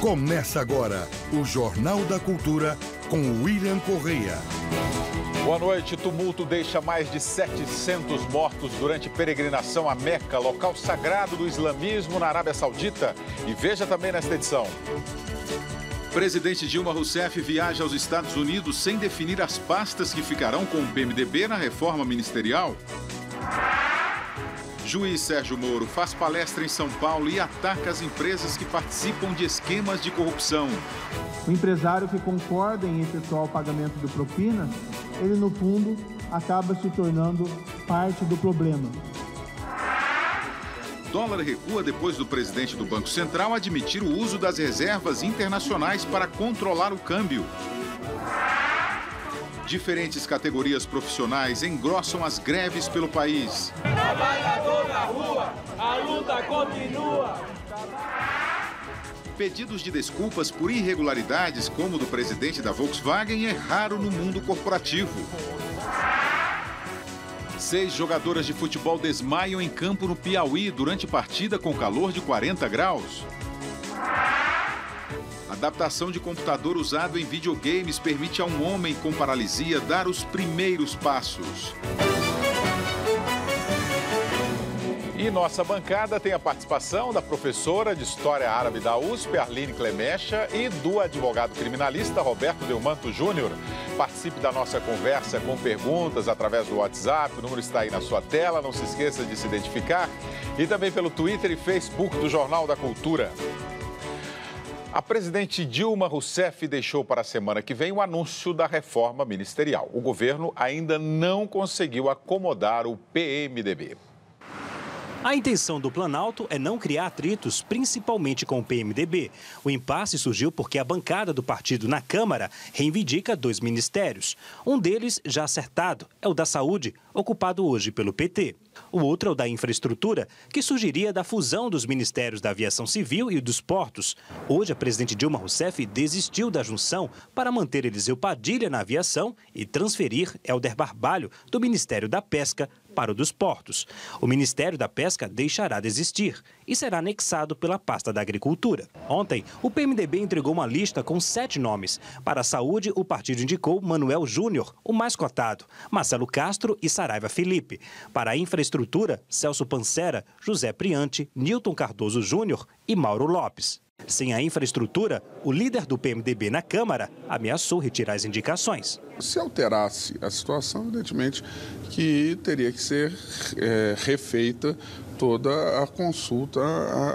Começa agora o Jornal da Cultura com William Correia. Boa noite. Tumulto deixa mais de 700 mortos durante peregrinação a Meca, local sagrado do islamismo na Arábia Saudita. E veja também nesta edição. Presidente Dilma Rousseff viaja aos Estados Unidos sem definir as pastas que ficarão com o PMDB na reforma ministerial. Juiz Sérgio Moro faz palestra em São Paulo e ataca as empresas que participam de esquemas de corrupção. O empresário que concorda em efetuar o pagamento de propina, ele no fundo acaba se tornando parte do problema. Dólar recua depois do presidente do Banco Central admitir o uso das reservas internacionais para controlar o câmbio. Diferentes categorias profissionais engrossam as greves pelo país. Trabalhador na rua, a luta continua. Pedidos de desculpas por irregularidades, como o do presidente da Volkswagen, é raro no mundo corporativo. 6 jogadoras de futebol desmaiam em campo no Piauí durante partida com calor de 40 graus. Adaptação de computador usado em videogames permite a um homem com paralisia dar os primeiros passos. E nossa bancada tem a participação da professora de História Árabe da USP, Arline Clemecha, e do advogado criminalista Roberto Delmanto Júnior. Participe da nossa conversa com perguntas através do WhatsApp, o número está aí na sua tela, não se esqueça de se identificar. E também pelo Twitter e Facebook do Jornal da Cultura. A presidente Dilma Rousseff deixou para a semana que vem o anúncio da reforma ministerial. O governo ainda não conseguiu acomodar o PMDB. A intenção do Planalto é não criar atritos, principalmente com o PMDB. O impasse surgiu porque a bancada do partido na Câmara reivindica 2 ministérios. Um deles, já acertado, é o da Saúde, ocupado hoje pelo PT. O outro é o da Infraestrutura, que surgiria da fusão dos ministérios da Aviação Civil e dos Portos. Hoje, a presidente Dilma Rousseff desistiu da junção para manter Eliseu Padilha na Aviação e transferir Hélder Barbalho do Ministério da Pesca para o dos Portos. O Ministério da Pesca deixará de existir e será anexado pela pasta da Agricultura. Ontem, o PMDB entregou uma lista com 7 nomes. Para a Saúde, o partido indicou Manuel Júnior, o mais cotado, Marcelo Castro e Saraiva Felipe. Para a Infraestrutura, Celso Pancera, José Priante, Nilton Cardoso Júnior e Mauro Lopes. Sem a infraestrutura, o líder do PMDB na Câmara ameaçou retirar as indicações. Se alterasse a situação, evidentemente que teria que ser refeita toda a consulta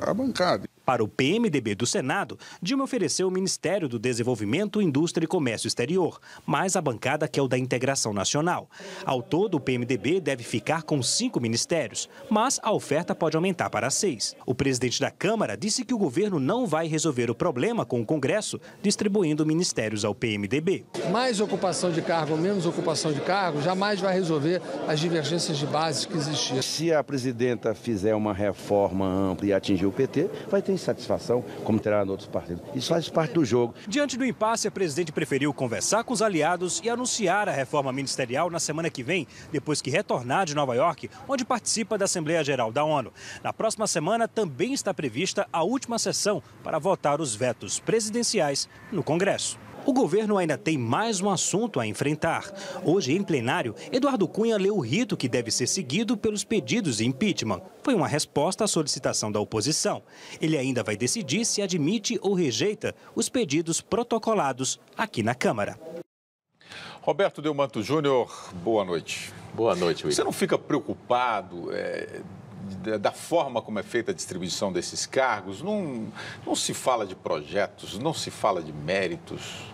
à bancada. Para o PMDB do Senado, Dilma ofereceu o Ministério do Desenvolvimento, Indústria e Comércio Exterior, mais a bancada que é o da Integração Nacional. Ao todo, o PMDB deve ficar com 5 ministérios, mas a oferta pode aumentar para 6. O presidente da Câmara disse que o governo não vai resolver o problema com o Congresso, distribuindo ministérios ao PMDB. Mais ocupação de cargo ou menos ocupação de cargo jamais vai resolver as divergências de bases que existiam. Se a presidenta fizer uma reforma ampla e atingir o PT, vai ter insatisfação, como terá em outros partidos. Isso faz parte do jogo. Diante do impasse, a presidente preferiu conversar com os aliados e anunciar a reforma ministerial na semana que vem, depois que retornar de Nova York, onde participa da Assembleia Geral da ONU. Na próxima semana também está prevista a última sessão para votar os vetos presidenciais no Congresso. O governo ainda tem mais um assunto a enfrentar. Hoje, em plenário, Eduardo Cunha leu o rito que deve ser seguido pelos pedidos de impeachment. Foi uma resposta à solicitação da oposição. Ele ainda vai decidir se admite ou rejeita os pedidos protocolados aqui na Câmara. Roberto Delmanto Júnior, boa noite. Boa noite, William. Você não fica preocupado da forma como é feita a distribuição desses cargos? Não se fala de projetos, não se fala de méritos.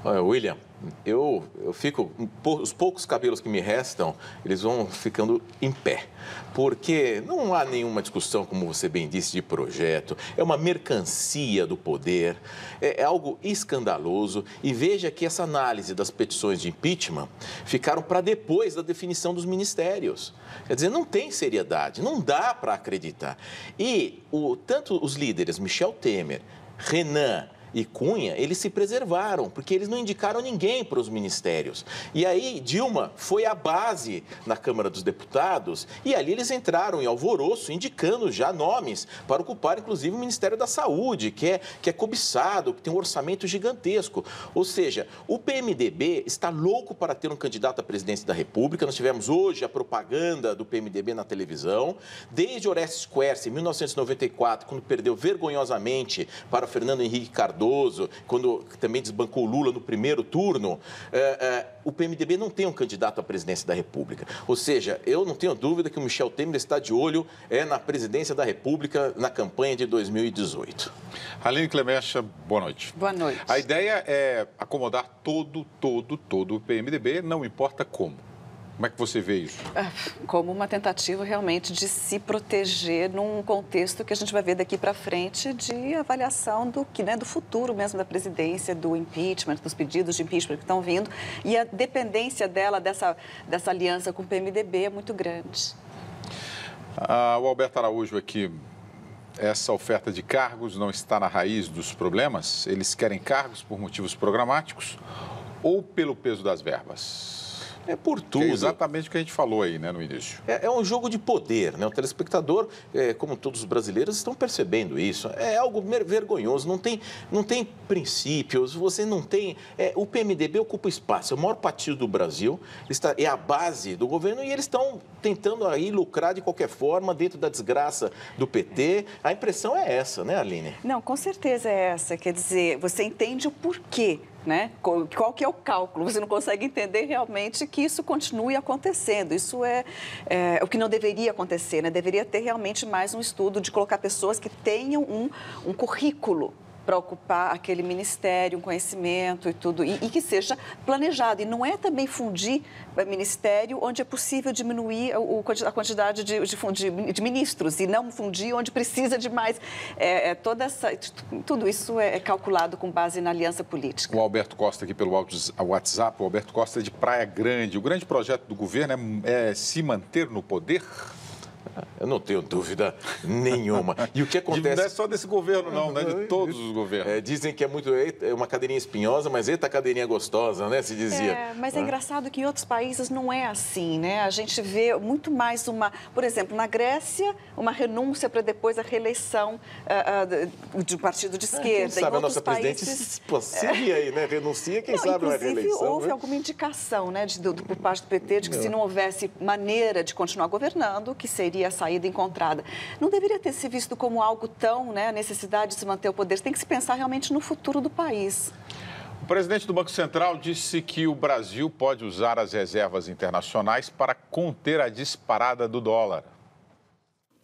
Olha, William, eu fico, os poucos cabelos que me restam, eles vão ficando em pé. Porque não há nenhuma discussão, como você bem disse, de projeto. É uma mercancia do poder, é algo escandaloso. E veja que essa análise das petições de impeachment ficaram para depois da definição dos ministérios. Quer dizer, não tem seriedade, não dá para acreditar. E tanto os líderes, Michel Temer, Renan e Cunha, eles se preservaram, porque eles não indicaram ninguém para os ministérios. E aí, Dilma foi a base na Câmara dos Deputados e ali eles entraram em alvoroço, indicando já nomes para ocupar, inclusive, o Ministério da Saúde, que é cobiçado, que tem um orçamento gigantesco. Ou seja, o PMDB está louco para ter um candidato à presidência da República. Nós tivemos hoje a propaganda do PMDB na televisão. Desde Orestes Quercia, em 1994, quando perdeu vergonhosamente para Fernando Henrique Cardoso, quando também desbancou Lula no primeiro turno, o PMDB não tem um candidato à presidência da República. Ou seja, eu não tenho dúvida que o Michel Temer está de olho na presidência da República na campanha de 2018. Aline Clemecha, boa noite. Boa noite. A ideia é acomodar todo o PMDB, não importa como. Como é que você vê isso? Como uma tentativa realmente de se proteger num contexto que a gente vai ver daqui para frente de avaliação do futuro mesmo da presidência, do impeachment, dos pedidos de impeachment que estão vindo. E a dependência dela, dessa aliança com o PMDB é muito grande. O Alberto Araújo aqui, essa oferta de cargos não está na raiz dos problemas? Eles querem cargos por motivos programáticos ou pelo peso das verbas? É por tudo. Que é exatamente o que a gente falou aí, né, no início. É um jogo de poder, né? O telespectador, como todos os brasileiros, estão percebendo isso. É algo vergonhoso, não tem princípios, você não tem... o PMDB ocupa espaço, é o maior partido do Brasil, é a base do governo e eles estão tentando aí lucrar de qualquer forma dentro da desgraça do PT. A impressão é essa, né, Aline? Não, com certeza é essa. Quer dizer, você entende o porquê, né? Qual que é o cálculo? Você não consegue entender realmente que isso continue acontecendo. Isso é o que não deveria acontecer, né? Deveria ter realmente mais um estudo de colocar pessoas que tenham um currículo para ocupar aquele ministério, um conhecimento e tudo, e que seja planejado. E não é também fundir ministério onde é possível diminuir a quantidade de ministros e não fundir onde precisa de mais. Tudo isso é calculado com base na aliança política. O Alberto Costa aqui pelo WhatsApp, o Alberto Costa é de Praia Grande. O grande projeto do governo é se manter no poder? Eu não tenho dúvida nenhuma. E o que acontece... Não é só desse governo, não, né? De todos os governos. Dizem que é uma cadeirinha espinhosa, mas eita cadeirinha gostosa, né? Se dizia. Mas é engraçado que em outros países não é assim, né? A gente vê muito mais por exemplo, na Grécia, uma renúncia para depois a reeleição de um partido de esquerda. Quem sabe a nossa presidente seria aí, né? Renuncia, quem sabe na reeleição. Inclusive, houve alguma indicação, né, por parte do PT de que se não houvesse maneira de continuar governando, que seria a saída encontrada. Não deveria ter se visto como algo tão, né, a necessidade de se manter o poder. Tem que se pensar realmente no futuro do país. O presidente do Banco Central disse que o Brasil pode usar as reservas internacionais para conter a disparada do dólar.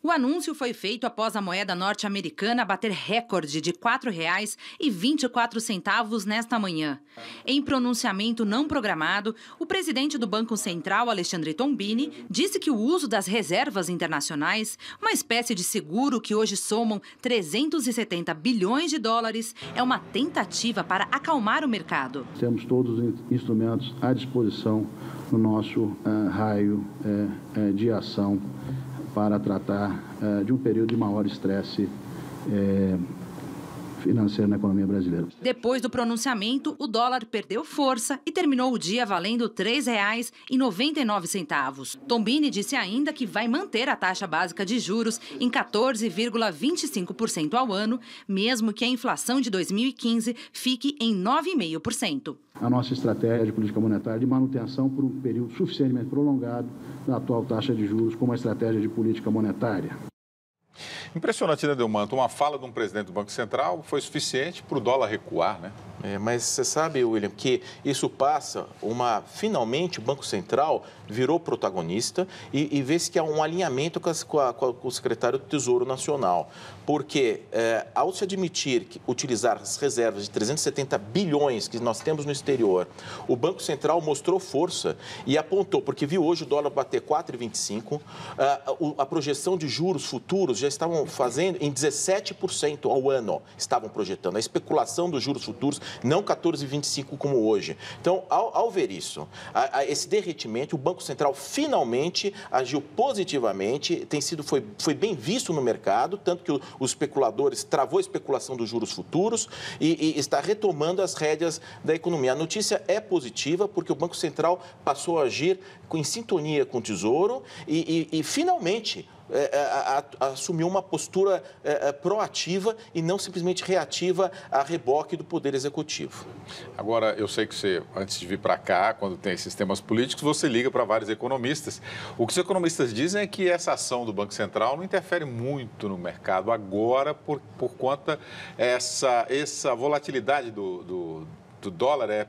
O anúncio foi feito após a moeda norte-americana bater recorde de R$ 4,24 nesta manhã. Em pronunciamento não programado, o presidente do Banco Central, Alexandre Tombini, disse que o uso das reservas internacionais, uma espécie de seguro que hoje somam 370 bilhões de dólares, é uma tentativa para acalmar o mercado. Temos todos os instrumentos à disposição no nosso raio de ação para tratar de um período de maior estresse financeiro na economia brasileira. Depois do pronunciamento, o dólar perdeu força e terminou o dia valendo R$ 3,99. Tombini disse ainda que vai manter a taxa básica de juros em 14,25% ao ano, mesmo que a inflação de 2015 fique em 9,5%. A nossa estratégia de política monetária de manutenção por um período suficientemente prolongado da atual taxa de juros como uma estratégia de política monetária. Impressionante, né, Delmanto? Uma fala de um presidente do Banco Central foi suficiente para o dólar recuar, né? Mas você sabe, William, que isso passa finalmente o Banco Central virou protagonista e vê-se que há um alinhamento com o secretário do Tesouro Nacional. Porque ao se admitir que utilizar as reservas de 370 bilhões que nós temos no exterior, o Banco Central mostrou força e apontou, porque viu hoje o dólar bater 4,25, a projeção de juros futuros já estavam estavam fazendo em 17% ao ano, estavam projetando. A especulação dos juros futuros, não 14,25% como hoje. Então, ao ver isso, esse derretimento, o Banco Central finalmente agiu positivamente, foi bem visto no mercado, tanto que os especuladores travou a especulação dos juros futuros e está retomando as rédeas da economia. A notícia é positiva porque o Banco Central passou a agir em sintonia com o Tesouro e finalmente assumiu uma postura proativa e não simplesmente reativa a reboque do Poder Executivo. Agora, eu sei que você, antes de vir para cá, quando tem esses temas políticos, você liga para vários economistas. O que os economistas dizem é que essa ação do Banco Central não interfere muito no mercado agora por conta essa volatilidade do dólar é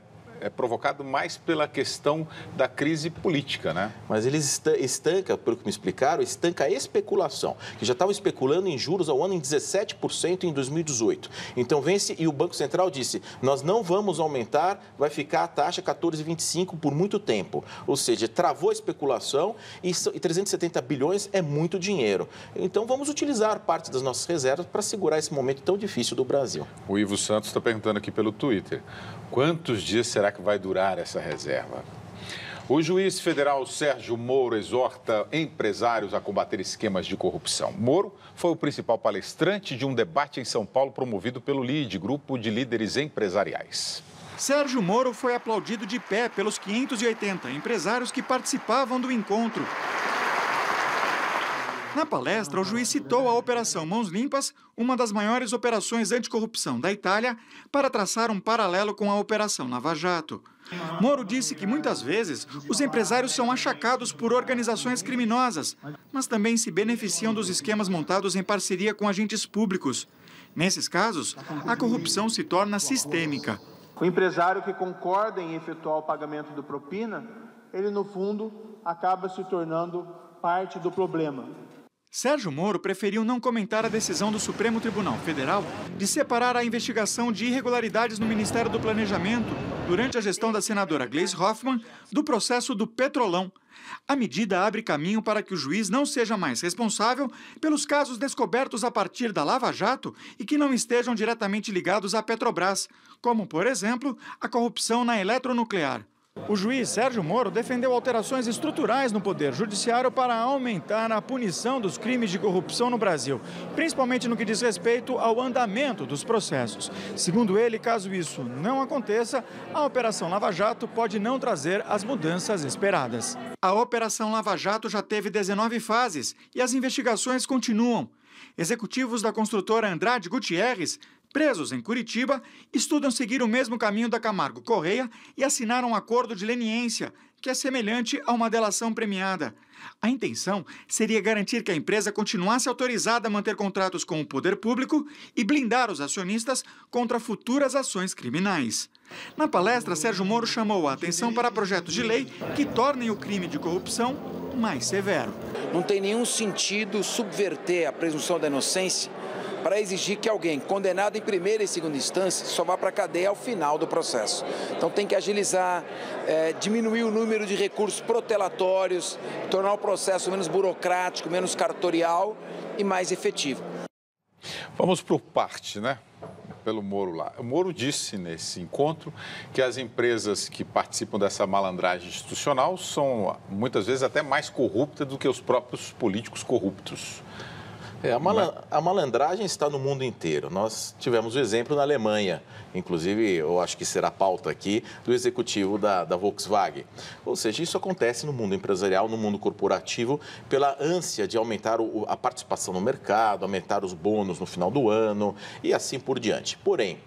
provocado mais pela questão da crise política, né? Mas eles estanca, pelo que me explicaram, estanca a especulação, que já estavam especulando em juros ao ano em 17% em 2018. Então vence e o Banco Central disse, nós não vamos aumentar, vai ficar a taxa 14,25 por muito tempo. Ou seja, travou a especulação e 370 bilhões é muito dinheiro. Então vamos utilizar parte das nossas reservas para segurar esse momento tão difícil do Brasil. O Ivo Santos está perguntando aqui pelo Twitter, quantos dias será que vai durar essa reserva? O juiz federal Sérgio Moro exorta empresários a combater esquemas de corrupção. Moro foi o principal palestrante de um debate em São Paulo promovido pelo LIDE, Grupo de Líderes Empresariais. Sérgio Moro foi aplaudido de pé pelos 580 empresários que participavam do encontro. Na palestra, o juiz citou a Operação Mãos Limpas, uma das maiores operações anticorrupção da Itália, para traçar um paralelo com a Operação Lava Jato. Moro disse que muitas vezes os empresários são achacados por organizações criminosas, mas também se beneficiam dos esquemas montados em parceria com agentes públicos. Nesses casos, a corrupção se torna sistêmica. O empresário que concorda em efetuar o pagamento do propina, ele no fundo acaba se tornando parte do problema. Sérgio Moro preferiu não comentar a decisão do Supremo Tribunal Federal de separar a investigação de irregularidades no Ministério do Planejamento durante a gestão da senadora Gleisi Hoffmann do processo do Petrolão. A medida abre caminho para que o juiz não seja mais responsável pelos casos descobertos a partir da Lava Jato e que não estejam diretamente ligados à Petrobras, como, por exemplo, a corrupção na eletronuclear. O juiz Sérgio Moro defendeu alterações estruturais no Poder Judiciário para aumentar a punição dos crimes de corrupção no Brasil, principalmente no que diz respeito ao andamento dos processos. Segundo ele, caso isso não aconteça, a Operação Lava Jato pode não trazer as mudanças esperadas. A Operação Lava Jato já teve 19 fases e as investigações continuam. Executivos da construtora Andrade Gutierrez, presos em Curitiba, estudam seguir o mesmo caminho da Camargo Correia e assinaram um acordo de leniência, que é semelhante a uma delação premiada. A intenção seria garantir que a empresa continuasse autorizada a manter contratos com o poder público e blindar os acionistas contra futuras ações criminais. Na palestra, Sérgio Moro chamou a atenção para projetos de lei que tornem o crime de corrupção mais severo. Não tem nenhum sentido subverter a presunção da inocência para exigir que alguém condenado em primeira e segunda instância só vá para a cadeia ao final do processo. Então tem que agilizar, diminuir o número de recursos protelatórios, tornar o processo menos burocrático, menos cartorial e mais efetivo. Vamos por parte, né? Pelo Moro lá. O Moro disse nesse encontro que as empresas que participam dessa malandragem institucional são muitas vezes até mais corruptas do que os próprios políticos corruptos. A malandragem está no mundo inteiro. Nós tivemos o exemplo na Alemanha, inclusive, eu acho que será pauta aqui, do executivo da Volkswagen. Ou seja, isso acontece no mundo empresarial, no mundo corporativo, pela ânsia de aumentar a participação no mercado, aumentar os bônus no final do ano e assim por diante. Porém,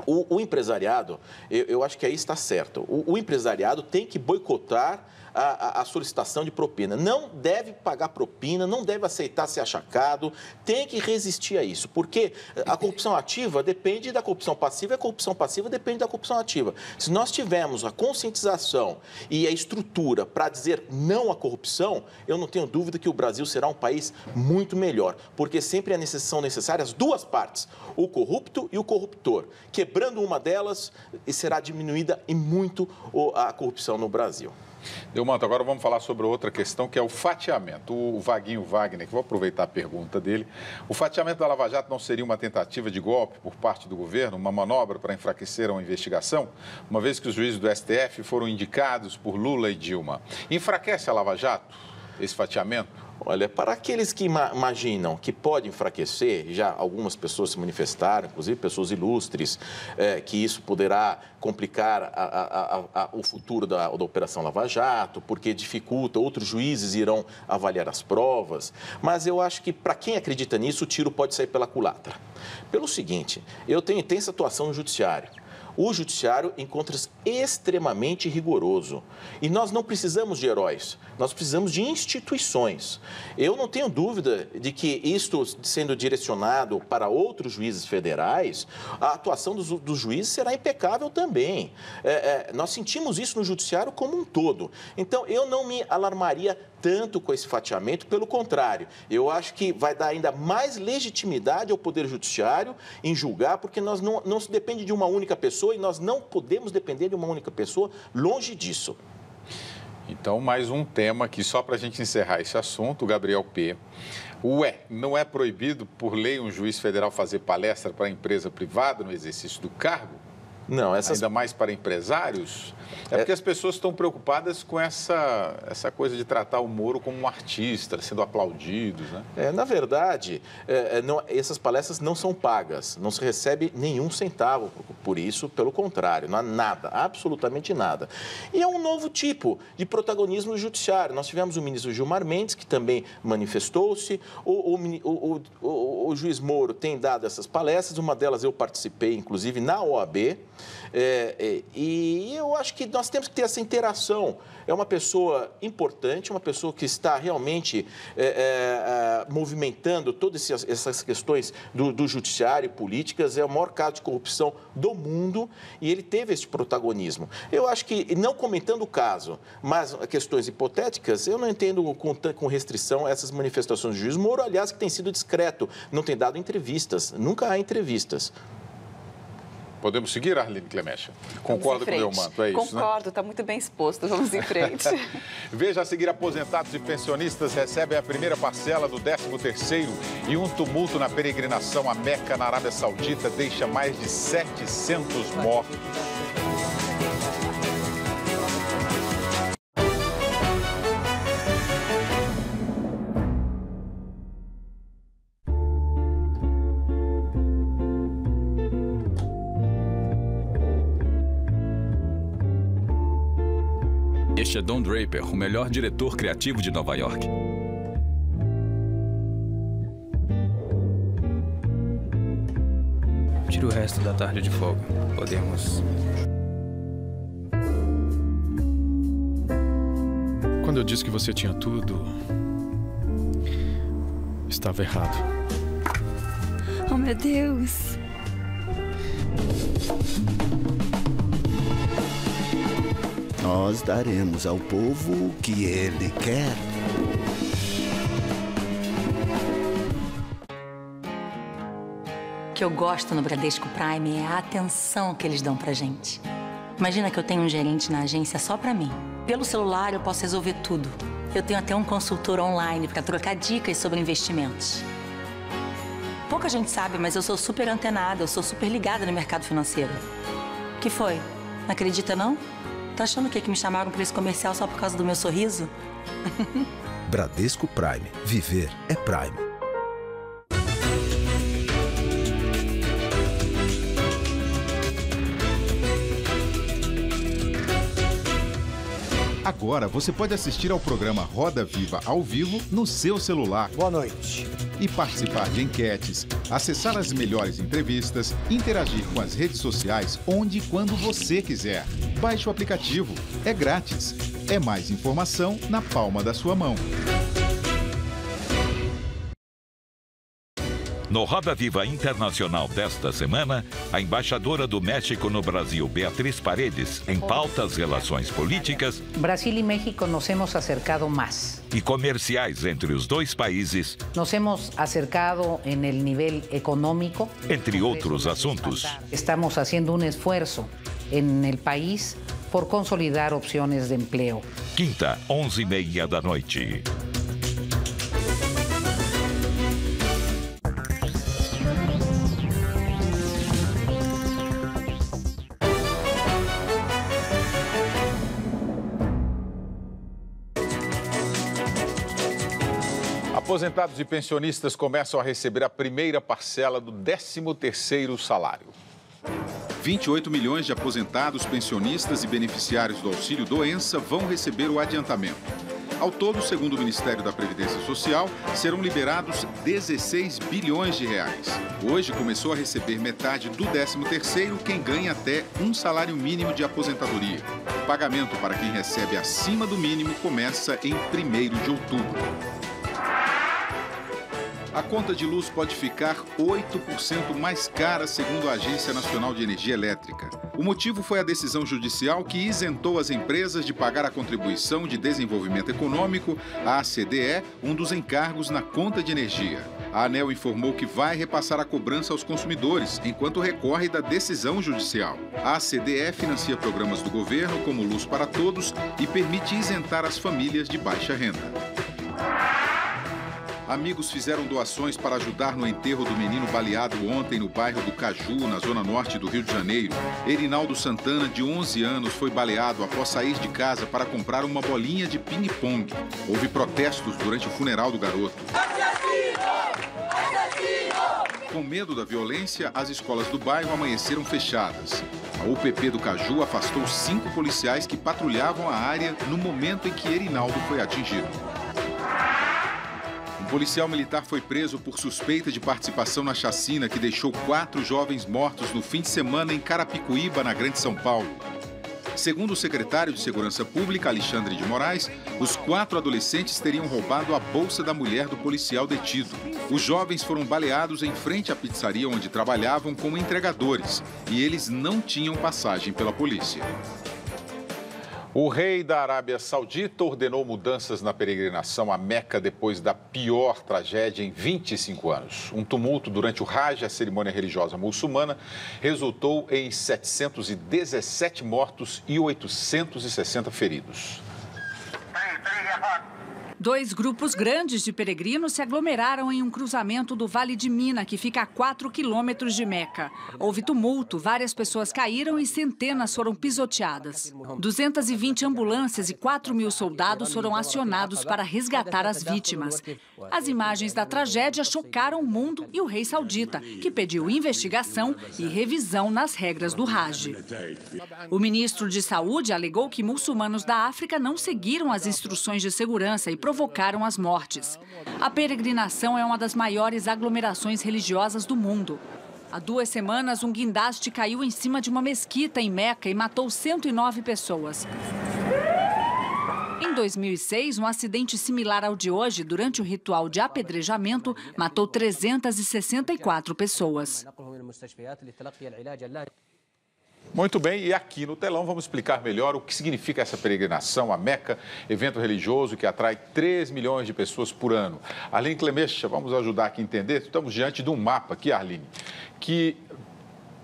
o empresariado, eu acho que aí está certo, o empresariado tem que boicotar a solicitação de propina. Não deve pagar propina, não deve aceitar ser achacado, tem que resistir a isso, porque a corrupção ativa depende da corrupção passiva e a corrupção passiva depende da corrupção ativa. Se nós tivermos a conscientização e a estrutura para dizer não à corrupção, eu não tenho dúvida que o Brasil será um país muito melhor, porque sempre são necessárias as duas partes, o corrupto e o corruptor. Quebrando uma delas, será diminuída em muito a corrupção no Brasil. Delmanto, agora vamos falar sobre outra questão, que é o fatiamento. O Vaguinho Wagner, que vou aproveitar a pergunta dele. O fatiamento da Lava Jato não seria uma tentativa de golpe por parte do governo, uma manobra para enfraquecer uma investigação, uma vez que os juízes do STF foram indicados por Lula e Dilma? Enfraquece a Lava Jato, esse fatiamento? Olha, para aqueles que imaginam que pode enfraquecer, já algumas pessoas se manifestaram, inclusive pessoas ilustres, que isso poderá complicar o futuro da Operação Lava Jato, porque dificulta, outros juízes irão avaliar as provas. Mas eu acho que, para quem acredita nisso, o tiro pode sair pela culatra. Pelo seguinte, eu tenho intensa atuação no judiciário. O judiciário encontra-se extremamente rigoroso. E nós não precisamos de heróis, nós precisamos de instituições. Eu não tenho dúvida de que isto sendo direcionado para outros juízes federais, a atuação dos juízes será impecável também. Nós sentimos isso no judiciário como um todo. Então, eu não me alarmaria tanto com esse fatiamento, pelo contrário, eu acho que vai dar ainda mais legitimidade ao Poder Judiciário em julgar, porque nós não se depende de uma única pessoa e nós não podemos depender de uma única pessoa, longe disso. Então, mais um tema aqui, só para a gente encerrar esse assunto, Gabriel P. Não é proibido por lei um juiz federal fazer palestra para a empresa privada no exercício do cargo? Não, ainda mais para empresários? Porque as pessoas estão preocupadas com essa coisa de tratar o Moro como um artista, sendo aplaudidos, né? Na verdade, essas palestras não são pagas, não se recebe nenhum centavo por isso, pelo contrário, não há nada, absolutamente nada. E é um novo tipo de protagonismo no judiciário. Nós tivemos o ministro Gilmar Mendes, que também manifestou-se, o juiz Moro tem dado essas palestras, uma delas eu participei, inclusive, na OAB, e eu acho que nós temos que ter essa interação. É uma pessoa importante, uma pessoa que está realmente movimentando todas essas questões do judiciário e políticas. É o maior caso de corrupção do mundo e ele teve esse protagonismo. Eu acho que, não comentando o caso, mas questões hipotéticas, eu não entendo com restrição essas manifestações do juiz Moro, aliás, que tem sido discreto, não tem dado entrevistas, nunca há entrevistas. Podemos seguir, Arline Clemecha? Concorda com o Delmanto, é isso, Concordo, está muito bem exposto, vamos em frente. Veja a seguir, aposentados e pensionistas recebem a primeira parcela do 13º e um tumulto na peregrinação à Meca, na Arábia Saudita, deixa mais de 700 mortos. Este é Don Draper, o melhor diretor criativo de Nova York. Tira o resto da tarde de folga. Podemos... Quando eu disse que você tinha tudo, estava errado. Oh, meu Deus! Nós daremos ao povo o que ele quer. O que eu gosto no Bradesco Prime é a atenção que eles dão pra gente. Imagina que eu tenho um gerente na agência só pra mim. Pelo celular eu posso resolver tudo. Eu tenho até um consultor online pra trocar dicas sobre investimentos. Pouca gente sabe, mas eu sou super antenada, eu sou super ligada no mercado financeiro. O que foi? Não acredita, não? Tá achando que me chamaram para esse comercial só por causa do meu sorriso? Bradesco Prime. Viver é Prime. Agora você pode assistir ao programa Roda Viva ao vivo no seu celular. Boa noite. E participar de enquetes, acessar as melhores entrevistas, interagir com as redes sociais onde e quando você quiser. Baixe o aplicativo. É grátis. É mais informação na palma da sua mão. No Roda Viva Internacional desta semana, a embaixadora do México no Brasil, Beatriz Paredes, em pautas relações políticas. Brasil e México nos hemos acercado mais. E comerciais entre os dois países. Nos hemos acercado en el nivel económico. Entre outros assuntos. Estamos haciendo un esfuerzo en el país por consolidar opciones de empleo. quinta, 11h30 da noite. Aposentados e pensionistas começam a receber a primeira parcela do 13º salário. 28 milhões de aposentados, pensionistas e beneficiários do auxílio-doença vão receber o adiantamento. Ao todo, segundo o Ministério da Previdência Social, serão liberados 16 bilhões de reais. Hoje começou a receber metade do 13º quem ganha até um salário mínimo de aposentadoria. O pagamento para quem recebe acima do mínimo começa em 1º de outubro. A conta de luz pode ficar 8% mais cara, segundo a Agência Nacional de Energia Elétrica. O motivo foi a decisão judicial que isentou as empresas de pagar a contribuição de desenvolvimento econômico, a ACDE, um dos encargos na conta de energia. A ANEEL informou que vai repassar a cobrança aos consumidores, enquanto recorre da decisão judicial. A ACDE financia programas do governo, como Luz para Todos, e permite isentar as famílias de baixa renda. Amigos fizeram doações para ajudar no enterro do menino baleado ontem no bairro do Caju, na zona norte do Rio de Janeiro. Erinaldo Santana, de 11 anos, foi baleado após sair de casa para comprar uma bolinha de ping-pong. Houve protestos durante o funeral do garoto. Com medo da violência, as escolas do bairro amanheceram fechadas. A UPP do Caju afastou 5 policiais que patrulhavam a área no momento em que Erinaldo foi atingido. Um policial militar foi preso por suspeita de participação na chacina que deixou 4 jovens mortos no fim de semana em Carapicuíba, na Grande São Paulo. Segundo o secretário de Segurança Pública, Alexandre de Moraes, os 4 adolescentes teriam roubado a bolsa da mulher do policial detido. Os jovens foram baleados em frente à pizzaria onde trabalhavam como entregadores e eles não tinham passagem pela polícia. O rei da Arábia Saudita ordenou mudanças na peregrinação a Meca depois da pior tragédia em 25 anos. Um tumulto durante o Hajj, a cerimônia religiosa muçulmana, resultou em 717 mortos e 860 feridos. 2 grupos grandes de peregrinos se aglomeraram em um cruzamento do Vale de Mina, que fica a 4 quilômetros de Meca. Houve tumulto, várias pessoas caíram e centenas foram pisoteadas. 220 ambulâncias e 4.000 soldados foram acionados para resgatar as vítimas. As imagens da tragédia chocaram o mundo e o rei saudita, que pediu investigação e revisão nas regras do Hajj. O ministro de Saúde alegou que muçulmanos da África não seguiram as instruções de segurança e provocaram as mortes. A peregrinação é uma das maiores aglomerações religiosas do mundo. Há 2 semanas, um guindaste caiu em cima de uma mesquita em Meca e matou 109 pessoas. Em 2006, um acidente similar ao de hoje, durante o ritual de apedrejamento, matou 364 pessoas. Muito bem, e aqui no telão vamos explicar melhor o que significa essa peregrinação a Meca, evento religioso que atrai 3 milhões de pessoas por ano. Arline Clemecha, vamos ajudar aqui a entender. Estamos diante de um mapa aqui, Arline, que,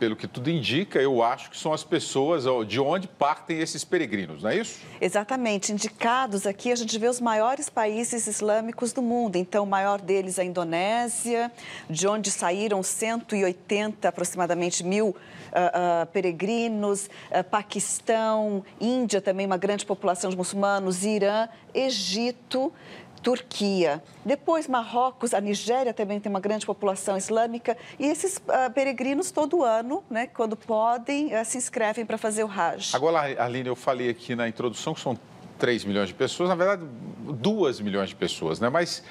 pelo que tudo indica, eu acho que são as pessoas de onde partem esses peregrinos, não é isso? Exatamente. Indicados aqui, a gente vê os maiores países islâmicos do mundo. Então, o maior deles é a Indonésia, de onde saíram 180, aproximadamente 1.000 peregrinos, Paquistão, Índia também, uma grande população de muçulmanos, Irã, Egito, Turquia. Depois, Marrocos, a Nigéria também tem uma grande população islâmica. E esses peregrinos, todo ano, né, quando podem, se inscrevem para fazer o Hajj. Agora, Arline, eu falei aqui na introdução que são 3 milhões de pessoas, na verdade, 2 milhões de pessoas, né? Mas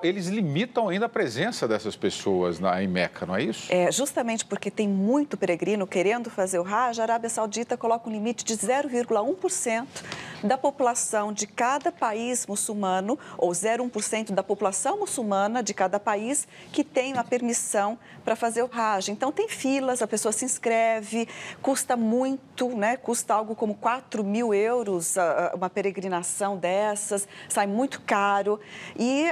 eles limitam ainda a presença dessas pessoas em Meca, não é isso? É, justamente porque tem muito peregrino querendo fazer o Hajj, a Arábia Saudita coloca um limite de 0,1% da população de cada país muçulmano, ou 0,1% da população muçulmana de cada país que tem a permissão para fazer o Hajj. Então, tem filas, a pessoa se inscreve, custa muito, né? Custa algo como 4.000 euros uma peregrinação dessas, sai muito caro. E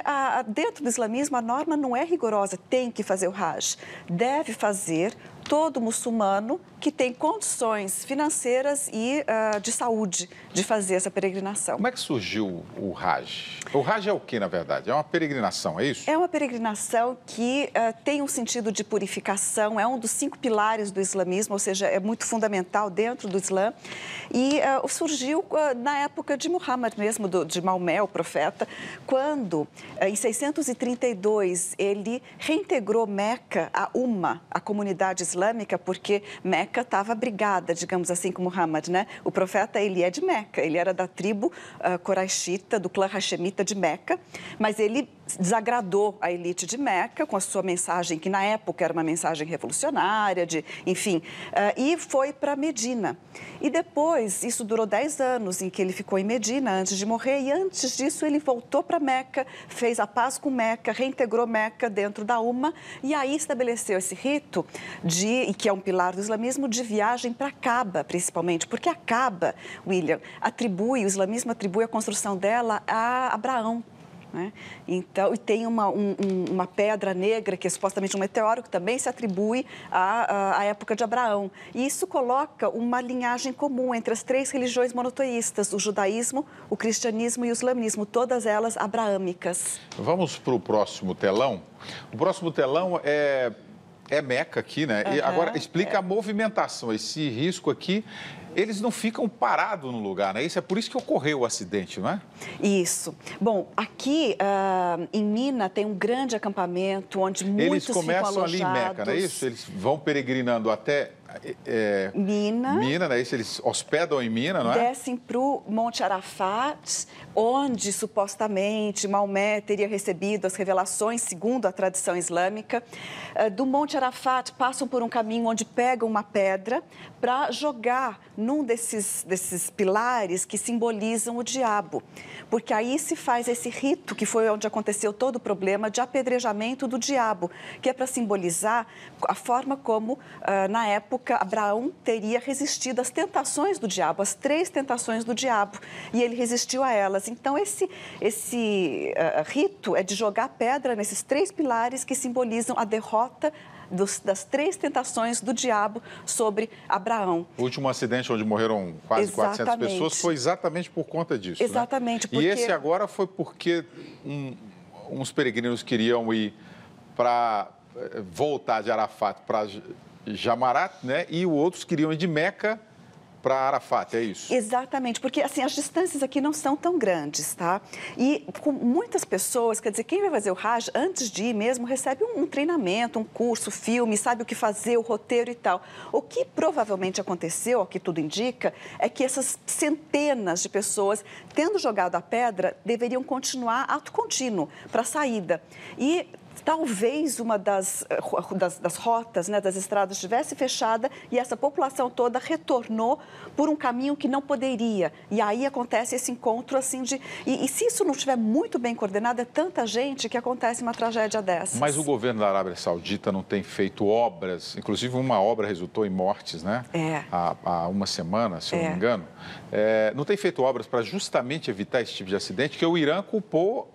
dentro do islamismo, a norma não é rigorosa, tem que fazer o Hajj. Deve fazer todo muçulmano que tem condições financeiras e de saúde de fazer essa peregrinação. Como é que surgiu o Hajj? O Hajj é o que, na verdade? É uma peregrinação, é isso? É uma peregrinação que tem um sentido de purificação, é um dos 5 pilares do islamismo, ou seja, é muito fundamental dentro do Islã. E surgiu na época de Muhammad mesmo, de Maomé, o profeta, quando, em 632, ele reintegrou Meca, a Umma, a comunidade islâmica, porque Meca estava brigada, digamos assim, com Muhammad, né? O profeta, ele é de Meca, ele era da tribo Quraishita, do clã Hashemita de Meca, mas ele desagradou a elite de Meca com a sua mensagem, que na época era uma mensagem revolucionária, enfim, e foi para Medina. E depois, isso durou 10 anos em que ele ficou em Medina antes de morrer, e antes disso ele voltou para Meca, fez a paz com Meca, reintegrou Meca dentro da Umma, e aí estabeleceu esse rito, que é um pilar do islamismo, de viagem para Kaaba, principalmente, porque a Kaaba, William, o islamismo atribui a construção dela a Abraão. Né? Então, e tem uma pedra negra, que é supostamente um meteoro, que também se atribui à época de Abraão. E isso coloca uma linhagem comum entre as 3 religiões monoteístas, o judaísmo, o cristianismo e o islamismo, todas elas abraâmicas. Vamos para o próximo telão. O próximo telão é Meca aqui, né? E agora, explica a movimentação, esse risco aqui. Eles não ficam parados no lugar, né? Isso é por isso que ocorreu o acidente, não é? Isso. Bom, aqui em Mina tem um grande acampamento onde muitos ficam alojados. Eles começam ali em Meca, não é isso? Eles vão peregrinando até Mina, né? Isso, eles hospedam em Mina, não é? Descem para o Monte Arafat, onde supostamente Maomé teria recebido as revelações, segundo a tradição islâmica. Do Monte Arafat passam por um caminho onde pegam uma pedra para jogar num desses pilares que simbolizam o diabo. Porque aí se faz esse rito, que foi onde aconteceu todo o problema de apedrejamento do diabo, que é para simbolizar a forma como, na época, Abraão teria resistido às tentações do diabo, às 3 tentações do diabo, e ele resistiu a elas. Então, esse rito é de jogar pedra nesses 3 pilares que simbolizam a derrota das 3 tentações do diabo sobre Abraão. O último acidente onde morreram quase 400 pessoas foi exatamente por conta disso. Exatamente. Né? Porque... E esse agora foi porque uns peregrinos queriam ir para voltar de Arafat para Jamarat, né? E outros queriam ir de Meca para Arafat, é isso? Exatamente, porque assim, as distâncias aqui não são tão grandes, tá? E com muitas pessoas, quer dizer, quem vai fazer o Hajj, antes de ir mesmo, recebe um treinamento, um curso, filme, sabe o que fazer, o roteiro e tal. O que provavelmente aconteceu, o que tudo indica, é que essas centenas de pessoas, tendo jogado a pedra, deveriam continuar ato contínuo para a saída. E talvez uma das rotas, né, das estradas estivesse fechada e essa população toda retornou por um caminho que não poderia. E aí acontece esse encontro assim de... E se isso não estiver muito bem coordenado, é tanta gente que acontece uma tragédia dessas. Mas o governo da Arábia Saudita não tem feito obras, inclusive uma obra resultou em mortes, né? Há uma semana, se eu não me engano. Não tem feito obras para justamente evitar esse tipo de acidente, que o Irã culpou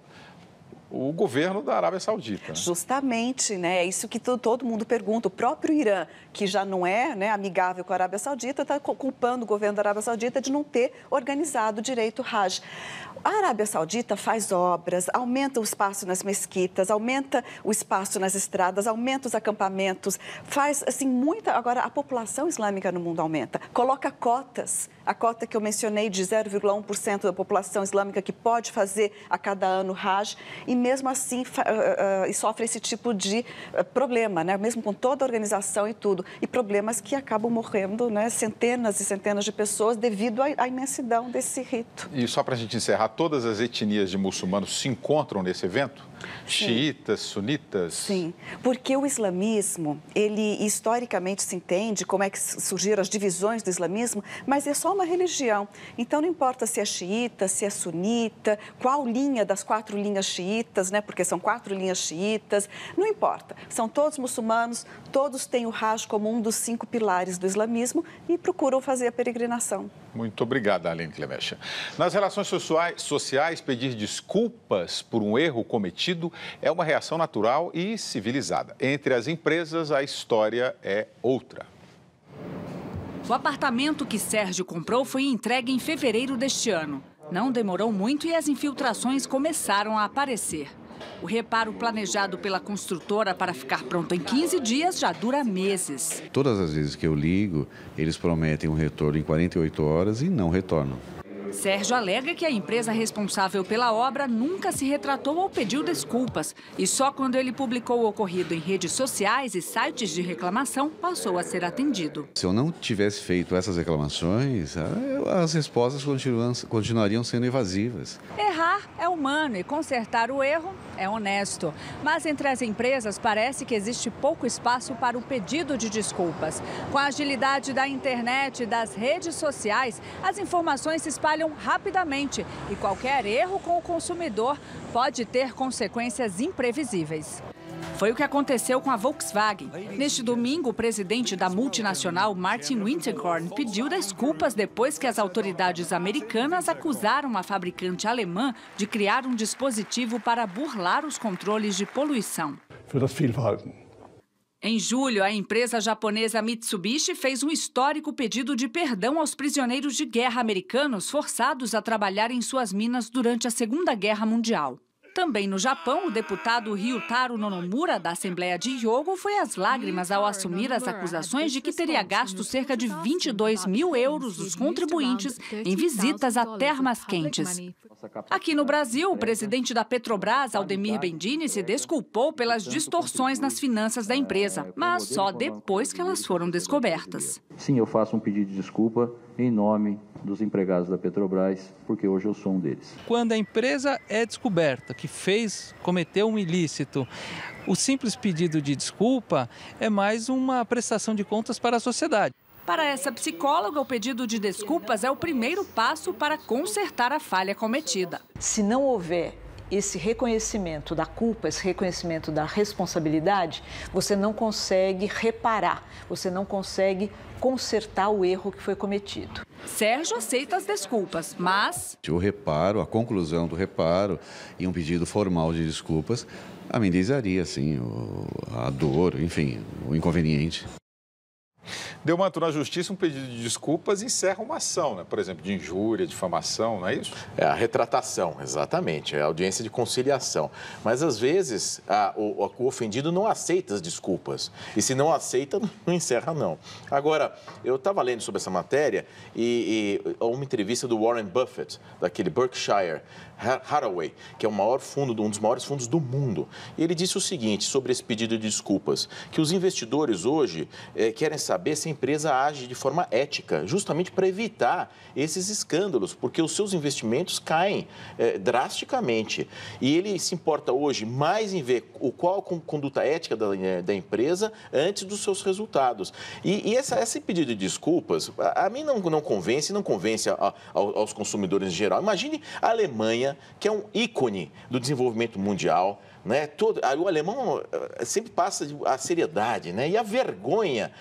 o governo da Arábia Saudita. Né? Justamente, né? É isso que todo mundo pergunta. O próprio Irã, que já não é, né, amigável com a Arábia Saudita, está culpando o governo da Arábia Saudita de não ter organizado direito o Hajj. A Arábia Saudita faz obras, aumenta o espaço nas mesquitas, aumenta o espaço nas estradas, aumenta os acampamentos, faz assim muita... Agora, a população islâmica no mundo aumenta, coloca cotas, a cota que eu mencionei de 0,1% da população islâmica que pode fazer a cada ano Hajj, e mesmo assim sofre esse tipo de problema, né? Mesmo com toda a organização e tudo, e problemas que acabam morrendo, né, centenas e centenas de pessoas devido à imensidão desse rito. E só para a gente encerrar, todas as etnias de muçulmanos se encontram nesse evento? Sim. Xiitas, sunitas? Sim, porque o islamismo, ele historicamente se entende como é que surgiram as divisões do islamismo, mas é só uma religião. Então, não importa se é xiita, se é sunita, qual linha das 4 linhas xiitas, né? Porque são 4 linhas xiitas, não importa. São todos muçulmanos, todos têm o Hajj como um dos 5 pilares do islamismo e procuram fazer a peregrinação. Muito obrigado, Aline Clemecha. Nas relações sociais, pedir desculpas por um erro cometido é uma reação natural e civilizada. Entre as empresas, a história é outra. O apartamento que Sérgio comprou foi entregue em fevereiro deste ano. Não demorou muito e as infiltrações começaram a aparecer. O reparo planejado pela construtora para ficar pronto em 15 dias já dura meses. Todas as vezes que eu ligo, eles prometem um retorno em 48 horas e não retornam. Sérgio alega que a empresa responsável pela obra nunca se retratou ou pediu desculpas. E só quando ele publicou o ocorrido em redes sociais e sites de reclamação, passou a ser atendido. Se eu não tivesse feito essas reclamações, as respostas continuariam sendo evasivas. Errar é humano e consertar o erro é honesto. Mas entre as empresas parece que existe pouco espaço para o pedido de desculpas. Com a agilidade da internet e das redes sociais, as informações se espalham rapidamente e qualquer erro com o consumidor pode ter consequências imprevisíveis. Foi o que aconteceu com a Volkswagen. Neste domingo, o presidente da multinacional, Martin Winterkorn, pediu desculpas depois que as autoridades americanas acusaram a fabricante alemã de criar um dispositivo para burlar os controles de poluição. Em julho, a empresa japonesa Mitsubishi fez um histórico pedido de perdão aos prisioneiros de guerra americanos forçados a trabalhar em suas minas durante a Segunda Guerra Mundial. Também no Japão, o deputado Ryutaro Nonomura, da Assembleia de Hyogo, foi às lágrimas ao assumir as acusações de que teria gasto cerca de 22 mil euros dos contribuintes em visitas a termas quentes. Aqui no Brasil, o presidente da Petrobras, Aldemir Bendini, se desculpou pelas distorções nas finanças da empresa, mas só depois que elas foram descobertas. Sim, eu faço um pedido de desculpa em nome dos empregados da Petrobras, porque hoje eu sou um deles. Quando a empresa é descoberta que cometeu um ilícito, o simples pedido de desculpa é mais uma prestação de contas para a sociedade. Para essa psicóloga, o pedido de desculpas é o primeiro passo para consertar a falha cometida. Se não houver esse reconhecimento da culpa, esse reconhecimento da responsabilidade, você não consegue reparar, você não consegue consertar o erro que foi cometido. Sérgio aceita as desculpas, mas... O reparo, a conclusão do reparo e um pedido formal de desculpas amenizaria, sim, a dor, enfim, o inconveniente. Delmanto, na justiça, um pedido de desculpas encerra uma ação, né? Por exemplo, de injúria, difamação, não é isso? É a retratação, exatamente, é a audiência de conciliação. Mas, às vezes, o ofendido não aceita as desculpas. E se não aceita, não encerra, não. Agora, eu estava lendo sobre essa matéria e uma entrevista do Warren Buffett, daquele Berkshire Hathaway, que é um dos maiores fundos do mundo. E ele disse o seguinte sobre esse pedido de desculpas, que os investidores hoje querem saber se a empresa age de forma ética, justamente para evitar esses escândalos, porque os seus investimentos caem drasticamente. E ele se importa hoje mais em ver qual a conduta ética da empresa antes dos seus resultados. E esse pedido de desculpas, a mim não convence aos consumidores em geral. Imagine a Alemanha, que é um ícone do desenvolvimento mundial, né? O alemão sempre passa a seriedade, né? E a vergonha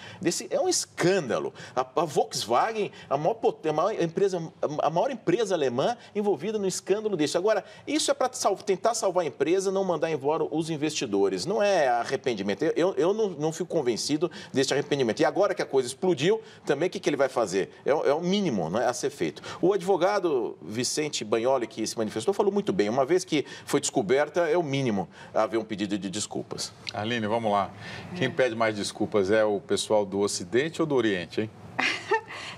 é um escândalo. A Volkswagen, a maior empresa alemã envolvida no escândalo desse. Agora, isso é para tentar salvar a empresa, não mandar embora os investidores. Não é arrependimento. Eu não fico convencido desse arrependimento. E agora que a coisa explodiu, também o que ele vai fazer? É o mínimo, né, a ser feito. O advogado Vicente Bagnoli, que se manifestou, falou muito bem. Uma vez que foi descoberta, é o mínimo haver um pedido de desculpas. Aline, vamos lá. Quem pede mais desculpas é o pessoal do Ocidente ou do Oriente, hein?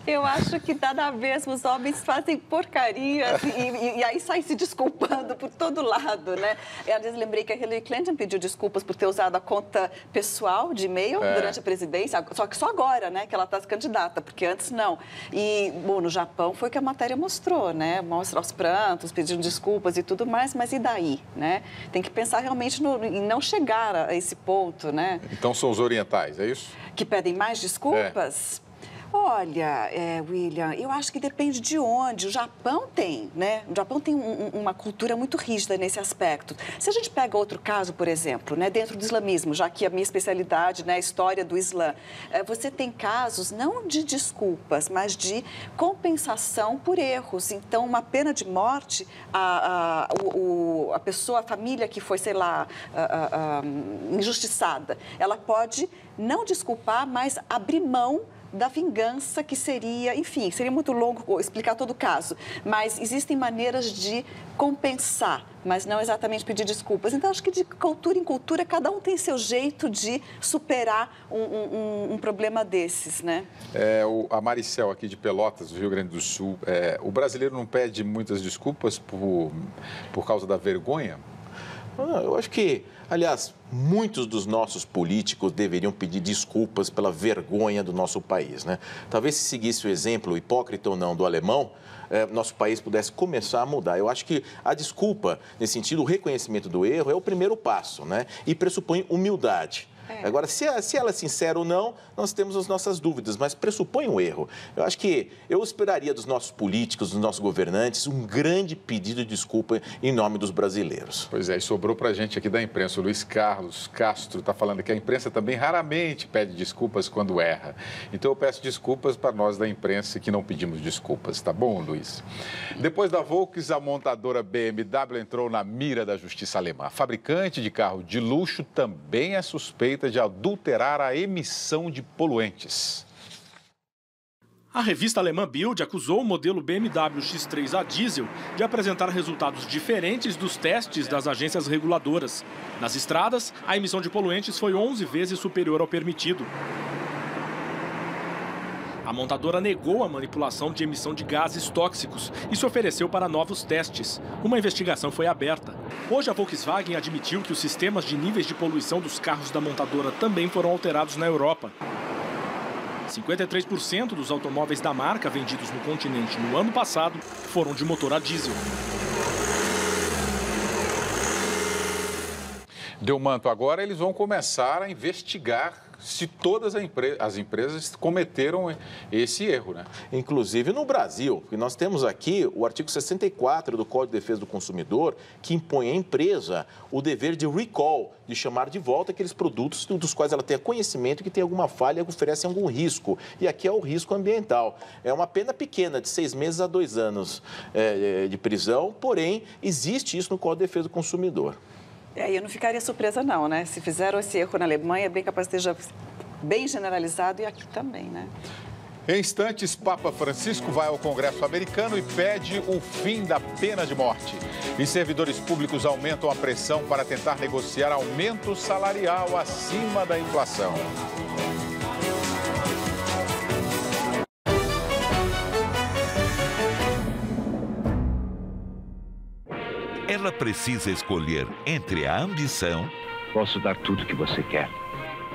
Eu acho que cada vez os homens fazem porcarias e aí saem se desculpando por todo lado, né? Eu lembrei que a Hillary Clinton pediu desculpas por ter usado a conta pessoal de e-mail durante a presidência, só que só agora, né, que ela está candidata, porque antes não. E, bom, no Japão foi o que a matéria mostrou, né? Mostra os prantos, pedindo desculpas e tudo mais, mas e daí, né? Tem que pensar realmente em não chegar a esse ponto, né? Então são os orientais, é isso? Que pedem mais desculpas? Olha, William, eu acho que depende de onde. O Japão tem, né? O Japão tem uma cultura muito rígida nesse aspecto. Se a gente pega outro caso, por exemplo, né, dentro do islamismo, já que a minha especialidade, né, a história do Islã, você tem casos não de desculpas, mas de compensação por erros. Então, uma pena de morte, a pessoa, a família que foi, sei lá, injustiçada, ela pode não desculpar, mas abrir mão da vingança, que seria, enfim, seria muito longo explicar todo o caso, mas existem maneiras de compensar, mas não exatamente pedir desculpas. Então, acho que de cultura em cultura, cada um tem seu jeito de superar um problema desses, né? A Maricel, aqui de Pelotas, do Rio Grande do Sul, o brasileiro não pede muitas desculpas por causa da vergonha? Eu acho que, aliás, muitos dos nossos políticos deveriam pedir desculpas pela vergonha do nosso país, né? Talvez se seguisse o exemplo, hipócrita ou não, do alemão, nosso país pudesse começar a mudar. Eu acho que a desculpa, nesse sentido, o reconhecimento do erro é o primeiro passo, né? E pressupõe humildade. Agora, se ela é sincera ou não, nós temos as nossas dúvidas, mas pressupõe um erro. Eu acho que eu esperaria dos nossos políticos, dos nossos governantes, um grande pedido de desculpa em nome dos brasileiros. Pois é, e sobrou para a gente aqui da imprensa. O Luiz Carlos Castro está falando que a imprensa também raramente pede desculpas quando erra. Então, eu peço desculpas para nós da imprensa que não pedimos desculpas. Tá bom, Luiz? Depois da Volks, a montadora BMW entrou na mira da justiça alemã. A fabricante de carro de luxo também é suspeita de adulterar a emissão de poluentes. A revista alemã Bild acusou o modelo BMW X3 a diesel de apresentar resultados diferentes dos testes das agências reguladoras. Nas estradas, a emissão de poluentes foi 11 vezes superior ao permitido. A montadora negou a manipulação de emissão de gases tóxicos e se ofereceu para novos testes. Uma investigação foi aberta. Hoje, a Volkswagen admitiu que os sistemas de níveis de poluição dos carros da montadora também foram alterados na Europa. 53% dos automóveis da marca vendidos no continente no ano passado foram de motor a diesel. Delmanto, agora eles vão começar a investigar se todas as empresas cometeram esse erro, né? Inclusive no Brasil, e nós temos aqui o artigo 64 do Código de Defesa do Consumidor, que impõe à empresa o dever de recall, de chamar de volta aqueles produtos dos quais ela tenha conhecimento que tem alguma falha, que oferecem algum risco. E aqui é o risco ambiental. É uma pena pequena, de 6 meses a 2 anos de prisão, porém, existe isso no Código de Defesa do Consumidor. Eu não ficaria surpresa não, né? Se fizeram esse erro na Alemanha, é bem capaz que esteja bem generalizado e aqui também, né? Em instantes, Papa Francisco vai ao Congresso americano e pede o fim da pena de morte. E servidores públicos aumentam a pressão para tentar negociar aumento salarial acima da inflação. Ela precisa escolher entre a ambição... Posso dar tudo o que você quer.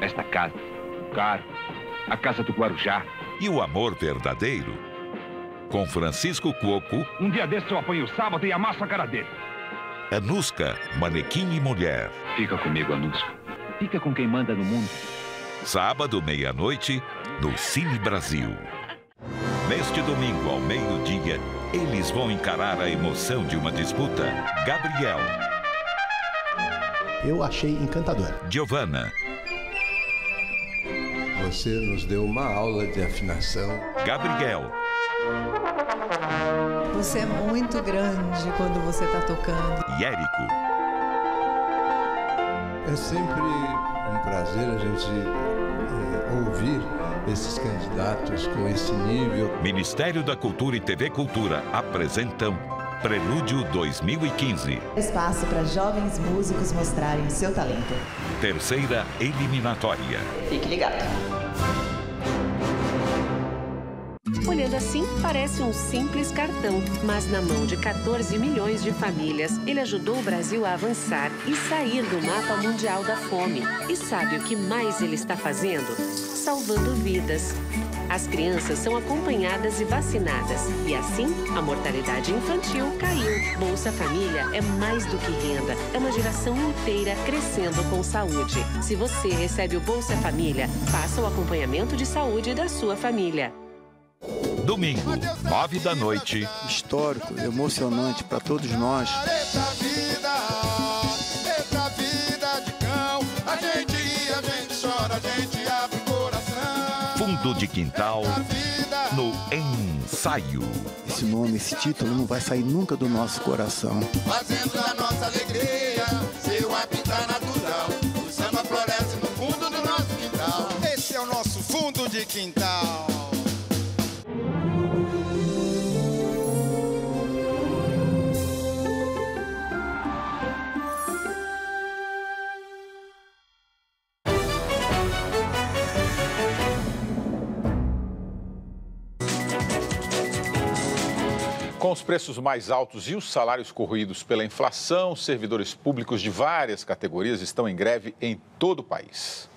Esta casa, o carro, a casa do Guarujá. E o amor verdadeiro. Com Francisco Cuoco... Um dia desses eu apanho o sábado e amasso a cara dele. Anuska, manequim e mulher. Fica comigo, Anuska. Fica com quem manda no mundo. Sábado, meia-noite, no Cine Brasil. Neste domingo, ao meio-dia, eles vão encarar a emoção de uma disputa. Gabriel. Eu achei encantador. Giovanna. Você nos deu uma aula de afinação. Gabriel. Você é muito grande quando você está tocando. E Érico. É sempre um prazer a gente ouvir esses candidatos com esse nível. Ministério da Cultura e TV Cultura apresentam Prelúdio 2015. Espaço para jovens músicos mostrarem seu talento. Terceira eliminatória. Fique ligado. Olhando assim, parece um simples cartão, mas na mão de 14 milhões de famílias, ele ajudou o Brasil a avançar e sair do mapa mundial da fome. E sabe o que mais ele está fazendo? Salvando vidas. As crianças são acompanhadas e vacinadas. E assim, a mortalidade infantil caiu. Bolsa Família é mais do que renda. É uma geração inteira crescendo com saúde. Se você recebe o Bolsa Família, faça o acompanhamento de saúde da sua família. Domingo, 9 da noite. Histórico, emocionante para todos nós. Fundo de Quintal, no Ensaio. Esse nome, esse título não vai sair nunca do nosso coração. Fazendo da nossa alegria seu habitat natural. O samba floresce no fundo do nosso quintal. Esse é o nosso fundo de quintal. Com os preços mais altos e os salários corroídos pela inflação, servidores públicos de várias categorias estão em greve em todo o país.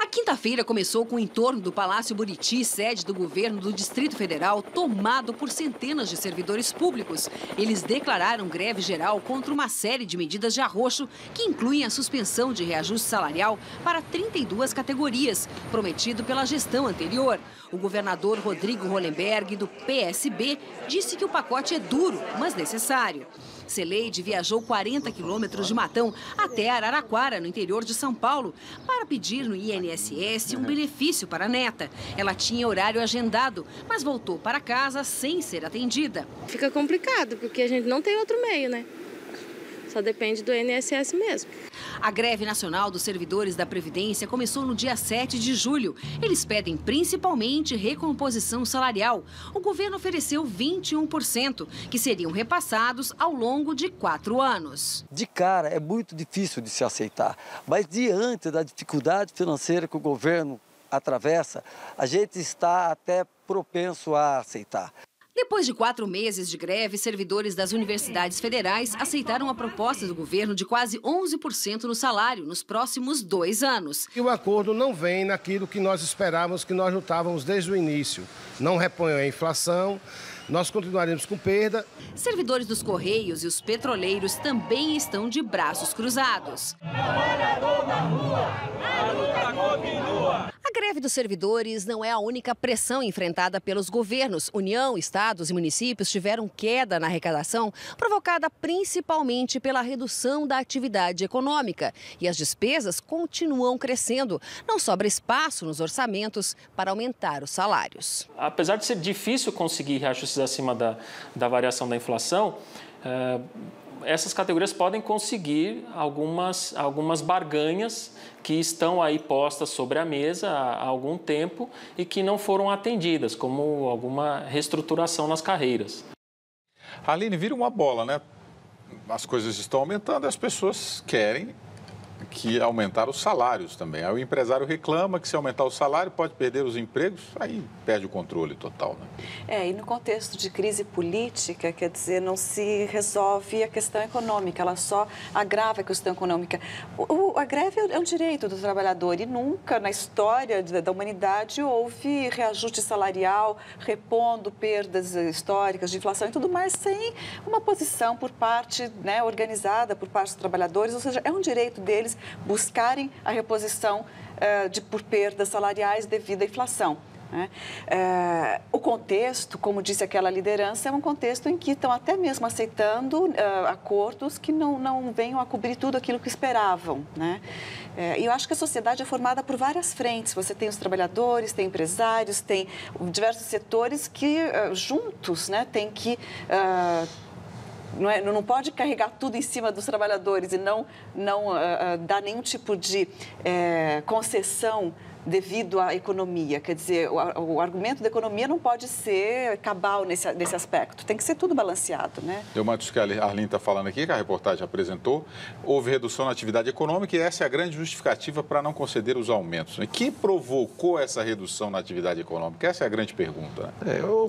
A quinta-feira começou com o entorno do Palácio Buriti, sede do governo do Distrito Federal, tomado por centenas de servidores públicos. Eles declararam greve geral contra uma série de medidas de arroxo que incluem a suspensão de reajuste salarial para 32 categorias, prometido pela gestão anterior. O governador Rodrigo Hollenberg, do PSB, disse que o pacote é duro, mas necessário. Celeide viajou 40 quilômetros de Matão até Araraquara, no interior de São Paulo, para pedir no INSS um benefício para a neta. Ela tinha horário agendado, mas voltou para casa sem ser atendida. Fica complicado, porque a gente não tem outro meio, né? Só depende do INSS mesmo. A greve nacional dos servidores da Previdência começou no dia 7 de julho. Eles pedem principalmente recomposição salarial. O governo ofereceu 21%, que seriam repassados ao longo de 4 anos. De cara, é muito difícil de se aceitar, mas diante da dificuldade financeira que o governo atravessa, a gente está até propenso a aceitar. Depois de 4 meses de greve, servidores das universidades federais aceitaram a proposta do governo de quase 11% no salário nos próximos 2 anos. E o acordo não vem naquilo que nós esperávamos, que nós lutávamos desde o início. Não repõe a inflação, nós continuaremos com perda. Servidores dos Correios e os petroleiros também estão de braços cruzados. A greve dos servidores não é a única pressão enfrentada pelos governos. União, estados e municípios tiveram queda na arrecadação, provocada principalmente pela redução da atividade econômica. E as despesas continuam crescendo. Não sobra espaço nos orçamentos para aumentar os salários. Apesar de ser difícil conseguir reajustes acima da variação da inflação, essas categorias podem conseguir algumas barganhas que estão aí postas sobre a mesa há algum tempo e que não foram atendidas, como alguma reestruturação nas carreiras. Aline, vira uma bola, né? As coisas estão aumentando e as pessoas querem que aumentar os salários também. Aí o empresário reclama que se aumentar o salário pode perder os empregos, aí perde o controle total, né? E no contexto de crise política, quer dizer, não se resolve a questão econômica, ela só agrava a questão econômica. A greve é um direito do trabalhador e nunca na história da humanidade houve reajuste salarial, repondo perdas históricas de inflação e tudo mais, sem uma posição por parte, né, organizada por parte dos trabalhadores, ou seja, é um direito deles buscarem a reposição por perdas salariais devido à inflação. Né? O contexto, como disse aquela liderança, é um contexto em que estão até mesmo aceitando acordos que não venham a cobrir tudo aquilo que esperavam. Né? E eu acho que a sociedade é formada por várias frentes. Você tem os trabalhadores, tem empresários, tem diversos setores que juntos, né, têm que... Não pode carregar tudo em cima dos trabalhadores e não dar nenhum tipo de concessão devido à economia. Quer dizer, o argumento da economia não pode ser cabal nesse aspecto. Tem que ser tudo balanceado, né? Deu mais do que a Arline está falando aqui, que a reportagem apresentou. Houve redução na atividade econômica e essa é a grande justificativa para não conceder os aumentos. Né? Quem provocou essa redução na atividade econômica? Essa é a grande pergunta.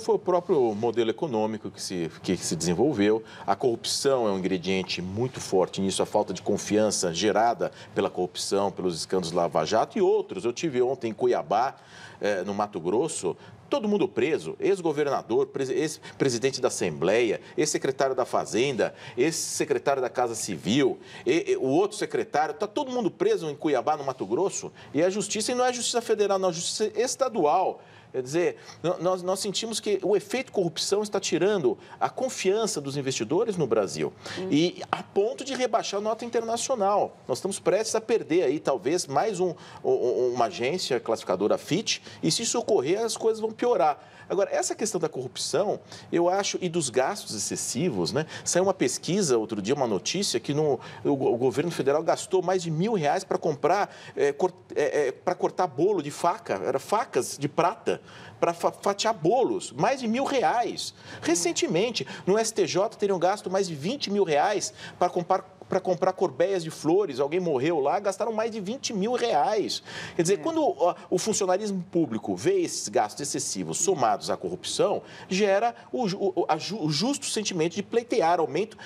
Foi o próprio modelo econômico que se desenvolveu. A corrupção é um ingrediente muito forte nisso, a falta de confiança gerada pela corrupção, pelos escândalos Lava Jato e outros. Eu tive ontem em Cuiabá, no Mato Grosso, todo mundo preso, ex-governador, ex-presidente da Assembleia, ex-secretário da Fazenda, ex-secretário da Casa Civil, o outro secretário, está todo mundo preso em Cuiabá, no Mato Grosso, e a justiça, e não é a justiça federal, não, a justiça estadual, Quer dizer, nós sentimos que o efeito corrupção está tirando a confiança dos investidores no Brasil. E a ponto de rebaixar a nota internacional. Nós estamos prestes a perder aí, talvez, mais uma agência classificadora Fitch, e se isso ocorrer, as coisas vão piorar. Agora, essa questão da corrupção, eu acho, e dos gastos excessivos, né? Saiu uma pesquisa, outro dia, uma notícia, que o governo federal gastou mais de R$1.000 para comprar, para cortar bolo de faca, era facas de prata, para fatiar bolos, mais de R$1.000. Recentemente, no STJ, teriam gasto mais de R$20.000 para comprar corbéias de flores, alguém morreu lá, gastaram mais de R$20.000. Quer dizer, quando o funcionalismo público vê esses gastos excessivos somados à corrupção, gera o justo sentimento de pleitear aumento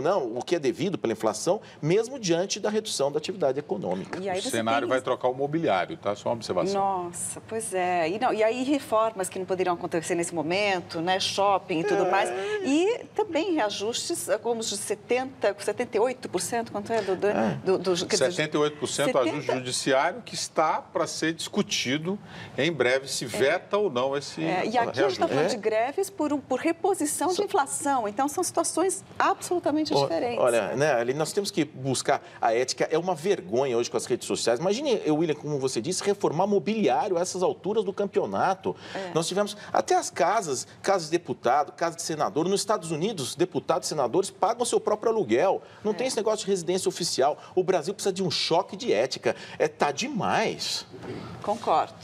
não, o que é devido pela inflação, mesmo diante da redução da atividade econômica. O cenário vai trocar o mobiliário, tá? Só uma observação. Nossa, pois é. E aí reformas que não poderiam acontecer nesse momento, né? Shopping e tudo mais. E também reajustes, como os de 78%, quanto é? 78% ajuste judiciário que está para ser discutido em breve se veta ou não esse E aqui a gente está falando de greves por reposição de inflação. Então, são situações absolutamente diferentes. Olha, né, ali nós temos que buscar a ética. É uma vergonha hoje com as redes sociais. Imagine, William, como você disse, reformar mobiliário a essas alturas do campeonato. Nós tivemos até as casas de deputado, casa de senador. Nos Estados Unidos, deputados e senadores pagam seu próprio aluguel. Não tem esse negócio de residência oficial. O Brasil precisa de um choque de ética. Tá demais. Concordo.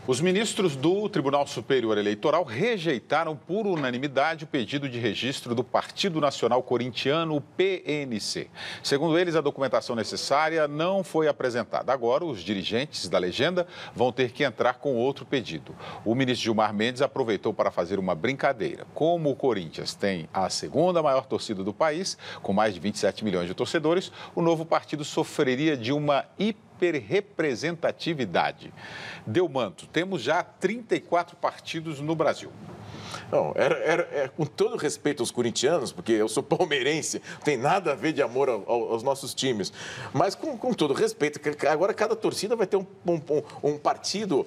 Os ministros do Tribunal Superior Eleitoral rejeitaram por unanimidade o pedido de registro do Partido Nacional Corintiano, PNC. Segundo eles, a documentação necessária não foi apresentada. Agora, os dirigentes da legenda vão ter que entrar com outro pedido. O ministro Gilmar Mendes aproveitou para fazer uma brincadeira. Como o Corinthians tem a segunda maior torcida do país, com mais de 27 milhões de torcedores, o novo partido sofreria de uma hiperrepresentatividade. Delmanto, temos já 34 partidos no Brasil. Não, com todo respeito aos corintianos, porque eu sou palmeirense, não tem nada a ver de amor aos nossos times, mas com todo respeito, agora cada torcida vai ter um partido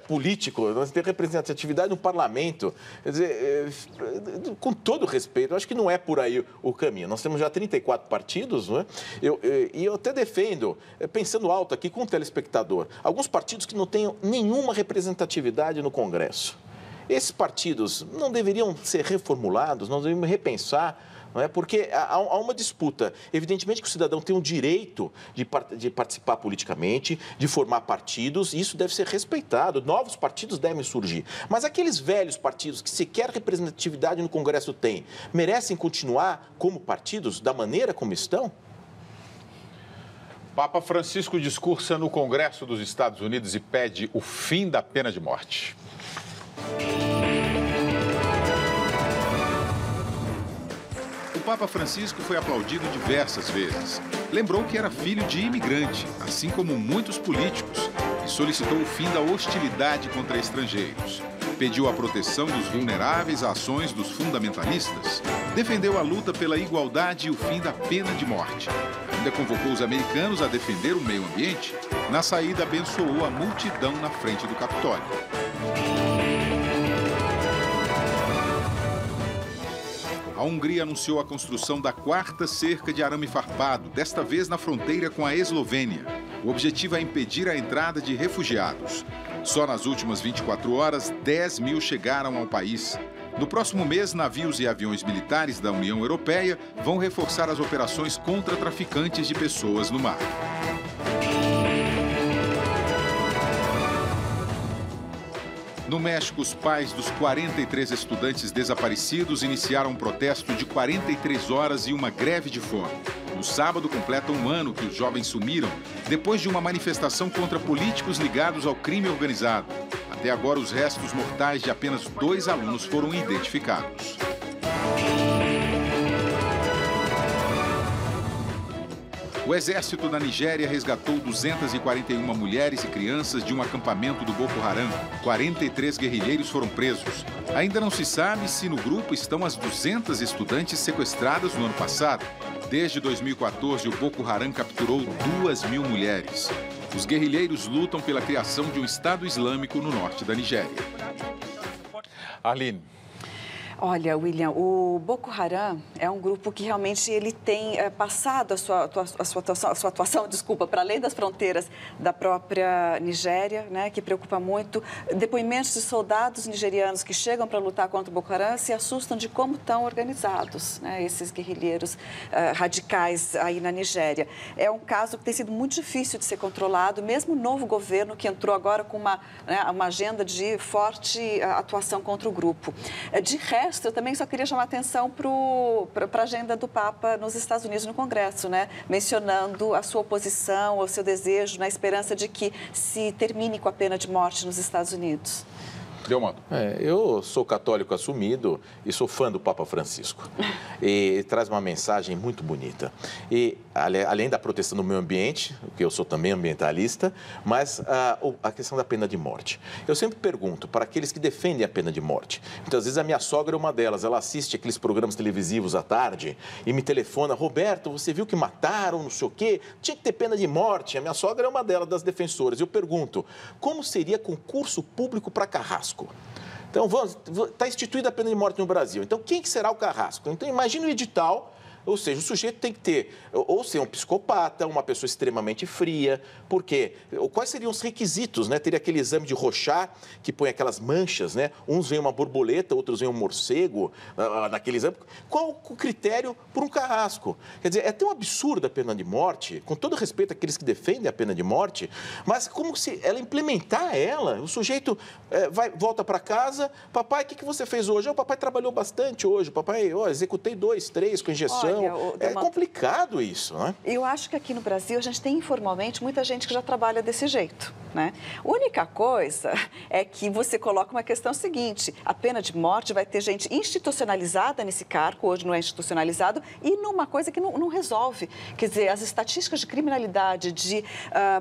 político, nós vamos ter representatividade no parlamento. Quer dizer, com todo respeito, eu acho que não é por aí o caminho. Nós temos já 34 partidos, não é? E eu até defendo, pensando alto aqui com o telespectador, alguns partidos que não tenham nenhuma representatividade no Congresso. Esses partidos não deveriam ser reformulados, nós deveriam repensar, não é? Porque há uma disputa. Evidentemente que o cidadão tem o direito de participar politicamente, de formar partidos, e isso deve ser respeitado. Novos partidos devem surgir. Mas aqueles velhos partidos que sequer representatividade no Congresso têm, merecem continuar como partidos da maneira como estão? Papa Francisco discursa no Congresso dos Estados Unidos e pede o fim da pena de morte. O Papa Francisco foi aplaudido diversas vezes. Lembrou que era filho de imigrante, assim como muitos políticos, e solicitou o fim da hostilidade contra estrangeiros. Pediu a proteção dos vulneráveis a ações dos fundamentalistas. Defendeu a luta pela igualdade e o fim da pena de morte. Ainda convocou os americanos a defender o meio ambiente. Na saída, abençoou a multidão na frente do Capitólio. A Hungria anunciou a construção da 4ª cerca de arame farpado, desta vez na fronteira com a Eslovênia. O objetivo é impedir a entrada de refugiados. Só nas últimas 24 horas, 10 mil chegaram ao país. No próximo mês, navios e aviões militares da União Europeia vão reforçar as operações contra traficantes de pessoas no mar. No México, os pais dos 43 estudantes desaparecidos iniciaram um protesto de 43 horas e uma greve de fome. No sábado, completa um ano que os jovens sumiram, depois de uma manifestação contra políticos ligados ao crime organizado. Até agora, os restos mortais de apenas 2 alunos foram identificados. O exército da Nigéria resgatou 241 mulheres e crianças de um acampamento do Boko Haram. 43 guerrilheiros foram presos. Ainda não se sabe se no grupo estão as 200 estudantes sequestradas no ano passado. Desde 2014, o Boko Haram capturou 2.000 mulheres. Os guerrilheiros lutam pela criação de um Estado Islâmico no norte da Nigéria. Arline. Olha, William, o Boko Haram é um grupo que realmente ele tem passado a sua atuação, para além das fronteiras da própria Nigéria, né, que preocupa muito. Depoimentos de soldados nigerianos que chegam para lutar contra o Boko Haram se assustam de como estão organizados, né, esses guerrilheiros radicais aí na Nigéria. É um caso que tem sido muito difícil de ser controlado, mesmo o novo governo que entrou agora com uma agenda de forte atuação contra o grupo. De resto, eu também só queria chamar a atenção para a agenda do Papa nos Estados Unidos, no Congresso, né? Mencionando a sua oposição, o seu desejo, na esperança de que se termine com a pena de morte nos Estados Unidos. Eu sou católico assumido e sou fã do Papa Francisco. E traz uma mensagem muito bonita. E além da proteção do meio ambiente, que eu sou também ambientalista, mas a questão da pena de morte. Eu sempre pergunto para aqueles que defendem a pena de morte. Muitas vezes a minha sogra é uma delas. Ela assiste aqueles programas televisivos à tarde e me telefona: Roberto, você viu que mataram, não sei o quê? Tinha que ter pena de morte. A minha sogra é uma delas, das defensoras. Eu pergunto: como seria concurso público para carrasco? Então, está instituída a pena de morte no Brasil. Então, quem que será o carrasco? Então, imagine o edital, ou seja, o sujeito tem que ter, ou ser um psicopata, uma pessoa extremamente fria. Por quê? Quais seriam os requisitos, né? Teria aquele exame de Rorschach, que põe aquelas manchas, né? Uns veem uma borboleta, outros veem um morcego, naquele exame. Qual o critério por um carrasco? Quer dizer, é tão absurda a pena de morte, com todo respeito àqueles que defendem a pena de morte, mas como se ela implementar ela, o sujeito volta para casa: papai, o que você fez hoje? O papai trabalhou bastante hoje, papai, executei 2, 3 com injeção. É complicado isso, né? Eu acho que aqui no Brasil a gente tem informalmente muita gente que já trabalha desse jeito, né? A única coisa é que você coloca uma questão seguinte: a pena de morte vai ter gente institucionalizada nesse cargo, hoje não é institucionalizado, e numa coisa que não resolve. Quer dizer, as estatísticas de criminalidade, de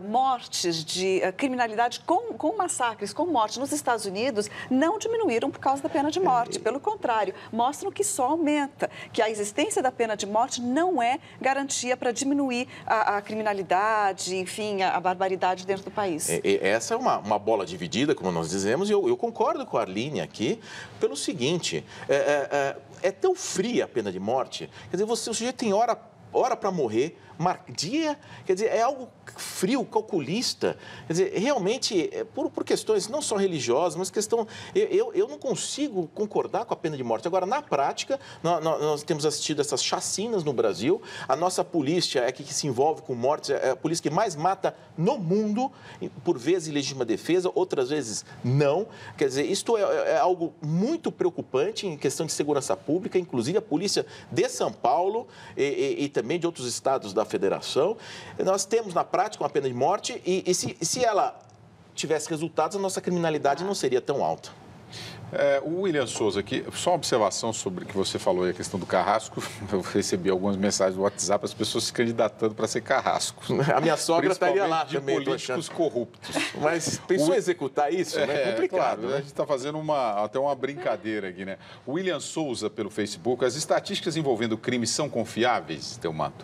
mortes, de criminalidade com massacres, com mortes nos Estados Unidos não diminuíram por causa da pena de morte. Pelo contrário, mostram que só aumenta, que a existência da pena de morte não é garantia para diminuir a criminalidade, enfim, a barbaridade dentro do país. Essa é uma bola dividida, como nós dizemos, e eu concordo com a Arline aqui pelo seguinte: é tão fria a pena de morte, quer dizer, o sujeito tem hora para morrer, dia, quer dizer, é algo frio, calculista. Quer dizer, realmente, por questões não só religiosas, mas questão... Eu não consigo concordar com a pena de morte. Agora, na prática, nós temos assistido essas chacinas no Brasil. A nossa polícia é que se envolve com mortes, é a polícia que mais mata no mundo, por vezes em legítima defesa, outras vezes não. Quer dizer, isto é algo muito preocupante em questão de segurança pública, inclusive a polícia de São Paulo e também de outros estados da federação. Nós temos na prática uma pena de morte e se ela tivesse resultados, a nossa criminalidade não seria tão alta. O William Souza aqui, só uma observação sobre o que você falou aí, a questão do carrasco. Eu recebi algumas mensagens do WhatsApp, as pessoas se candidatando para ser carrasco. A minha sogra estaria lá de também. Políticos corruptos. Mas pensou em executar isso? É complicado. Claro, né? A gente está fazendo até uma brincadeira aqui, né? O William Souza, pelo Facebook: as estatísticas envolvendo crimes são confiáveis, Delmato?